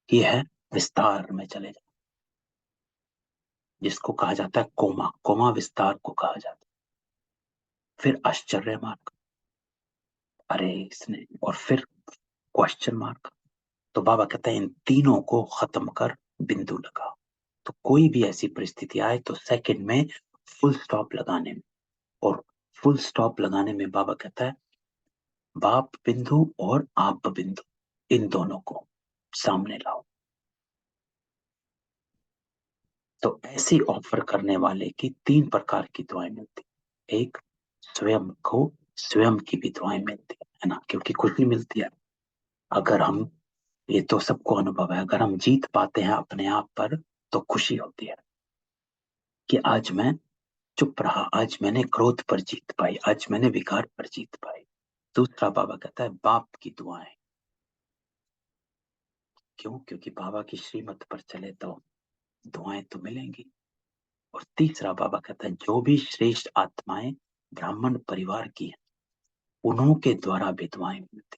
ये है विस्तार में चले जाना, जिसको कहा जाता है कोमा। कोमा विस्तार को कहा जाता है। फिर आश्चर्य मार्क, अरे इसने, और फिर क्वेश्चन मार्क। तो बाबा कहते हैं इन तीनों को खत्म कर बिंदु लगा। तो कोई भी ऐसी परिस्थिति आए तो सेकंड में फुल स्टॉप लगाने में, और फुल स्टॉप लगाने में बाबा कहता है बाप बिंदु और आप बिंदु, इन दोनों को सामने लाओ। तो ऐसी ऑफर करने वाले की 3 प्रकार की दुआएं मिलती। एक, स्वयं को स्वयं की भी दुआएं मिलती है ना, क्योंकि खुशी मिलती है। अगर हम, ये तो सबको अनुभव है, अगर हम जीत पाते हैं अपने आप पर तो खुशी होती है कि आज मैं चुप रहा, आज मैंने क्रोध पर जीत पाई, आज मैंने विकार पर जीत पाई। दूसरा बाबा कहता है बाप की दुआएं। क्यों? क्योंकि बाबा की श्रीमत पर चले तो दुआएं तो मिलेंगी। और तीसरा बाबा कहता है जो भी श्रेष्ठ आत्माएं ब्राह्मण परिवार की हैं उन्हों के द्वारा भी दुआएं मिलती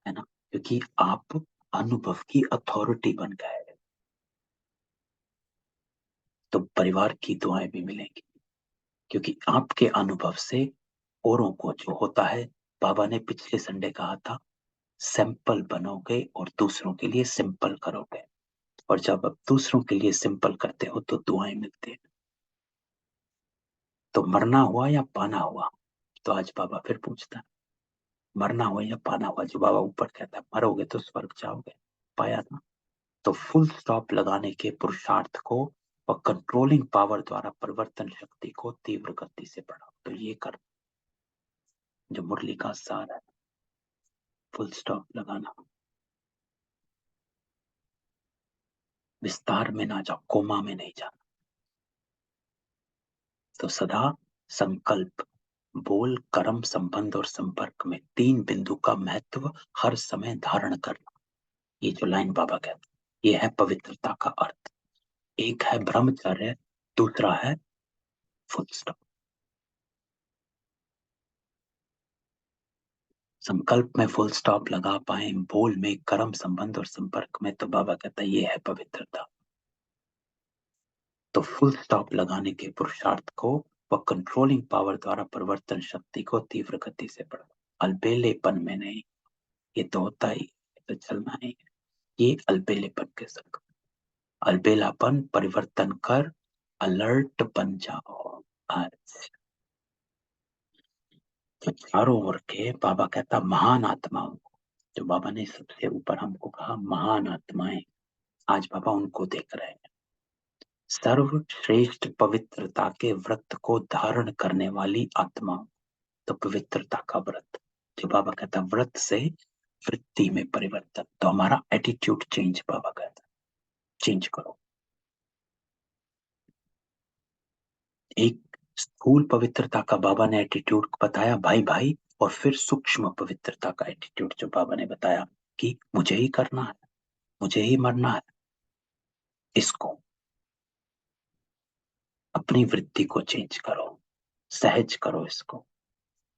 है ना, क्योंकि आप अनुभव की अथॉरिटी बन गए, तो परिवार की दुआएं भी मिलेंगी। क्योंकि आपके अनुभव से औरों को जो होता है, बाबा ने पिछले संडे कहा था सैंपल बनोगे और दूसरों के लिए सिंपल करोगे, और जब आप दूसरों के लिए सिंपल करते हो तो दुआएं मिलती है। तो मरना हुआ या पाना हुआ? तो आज बाबा फिर पूछता है मरना हुआ या पाना हुआ? जो बाबा ऊपर कहता है मरोगे तो स्वर्ग जाओगे, पाया ना। तो फुल स्टॉप लगाने के पुरुषार्थ को और कंट्रोलिंग पावर द्वारा परिवर्तन शक्ति को तीव्र गति से बढ़ाओ। तो ये कर, जो मुरली का सार है, फुल स्टॉप लगाना, विस्तार में ना जाओ, कोमा में नहीं जाना। तो सदा संकल्प, बोल, कर्म, संबंध और संपर्क में तीन बिंदु का महत्व हर समय धारण करना। ये जो लाइन बाबा कहते हैं ये है पवित्रता का अर्थ। एक है ब्रह्मचर्य, दूसरा है फुल स्टॉप। संकल्प में फुल स्टॉप लगा पाए, बोल में, कर्म, संबंध और संपर्क में, तो बाबा कहता है ये है पवित्रता। तो फुल स्टॉप लगाने के पुरुषार्थ को वह कंट्रोलिंग पावर द्वारा परिवर्तन शक्ति को तीव्र गति से बढ़ा। अलबेलेपन में नहीं, ये तो होता ही, तो चलना ही, ये अलबेलेपन के संग। अलबेलापन परिवर्तन कर अलर्ट बन जाओ आज। तो चारों ओर के बाबा कहता महान आत्माओं को, जो बाबा ने सबसे ऊपर हमको कहा महान आत्माएं, आज बाबा उनको देख रहे हैं। सर्वश्रेष्ठ पवित्रता के व्रत को धारण करने वाली आत्मा, तो पवित्रता का व्रत, जो बाबा कहता व्रत से वृत्ति में परिवर्तन, तो हमारा एटीट्यूड चेंज, बाबा कहता चेंज करो। एक स्थूल पवित्रता का बाबा ने एटीट्यूड बताया भाई भाई, और फिर सूक्ष्म पवित्रता का एटीट्यूड जो बाबा ने बताया कि मुझे ही करना है, मुझे ही मरना है। इसको अपनी वृत्ति को चेंज करो, सहज करो इसको।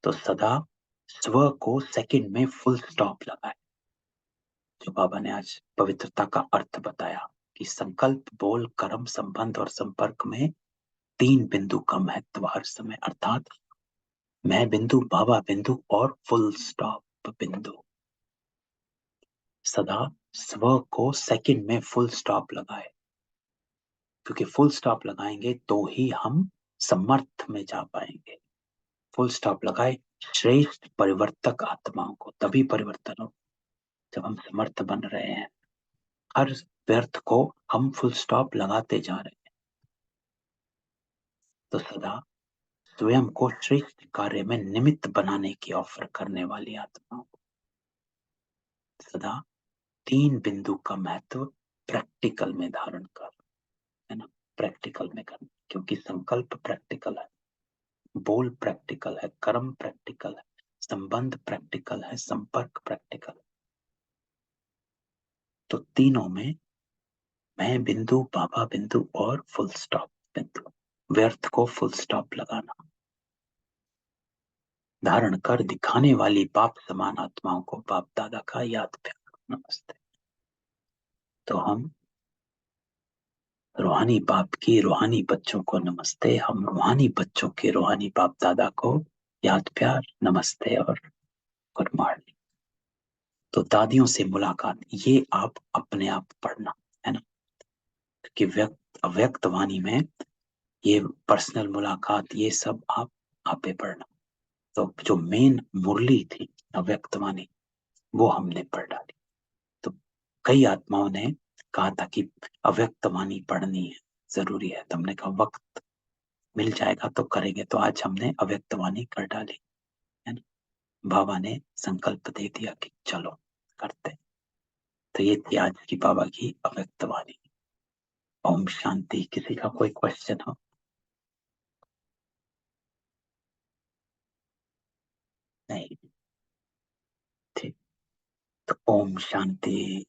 तो सदा स्व को सेकंड में फुल स्टॉप लगाए, जो बाबा ने आज पवित्रता का अर्थ बताया कि संकल्प, बोल, कर्म, संबंध और संपर्क में 3 बिंदु का महत्व हर समय, अर्थात मैं बिंदु, बाबा बिंदु और फुल स्टॉप बिंदु। सदा स्व को सेकंड में फुल स्टॉप लगाए, क्योंकि फुल स्टॉप लगाएंगे तो ही हम समर्थ में जा पाएंगे। फुल स्टॉप लगाए श्रेष्ठ परिवर्तक आत्माओं को, तभी परिवर्तन हो जब हम समर्थ बन रहे हैं। हर व्यर्थ को हम फुल स्टॉप लगाते जा रहे हैं। तो सदा स्वयं को श्रेष्ठ कार्य में निमित्त बनाने की ऑफर करने वाली आत्माओं को, सदा 3 बिंदु का महत्व प्रैक्टिकल में धारण कर, है ना, प्रैक्टिकल में करना, क्योंकि संकल्प प्रैक्टिकल है, बोल प्रैक्टिकल है, कर्म प्रैक्टिकल है, संबंध प्रैक्टिकल है, संपर्क प्रैक्टिकल है। तो तीनों में मैं बिंदु, बाबा बिंदु और फुल स्टॉप बिंदु, व्यर्थ को फुल स्टॉप लगाना, धारण कर दिखाने वाली बाप समान आत्माओं को बाप दादा का याद प्यार नमस्ते। तो हम रूहानी बाप की रूहानी बच्चों को नमस्ते, हम रूहानी बच्चों के रूहानी बाप दादा को याद प्यार नमस्ते और गुड मॉर्निंग। तो दादियों से मुलाकात, ये आप अपने आप पढ़ना, है ना, कि व्यक्त अव्यक्त वाणी में ये पर्सनल मुलाकात, ये सब आप आपे पढ़ना। तो जो मेन मुरली थी अव्यक्त वाणी, वो हमने पढ़ डाली। तो कई आत्माओं ने कहा था कि अव्यक्त वाणी पढ़नी है, जरूरी है, तो हमने कहा वक्त मिल जाएगा तो करेंगे। तो आज हमने अव्यक्त वाणी कर डाली, है ना, बाबा ने संकल्प दे दिया कि चलो करते। तो ये थी आज की बाबा की अव्यक्त वाणी। ओम शांति। किसी का कोई क्वेश्चन हो? नहीं? ठीक। तो ओम शांति।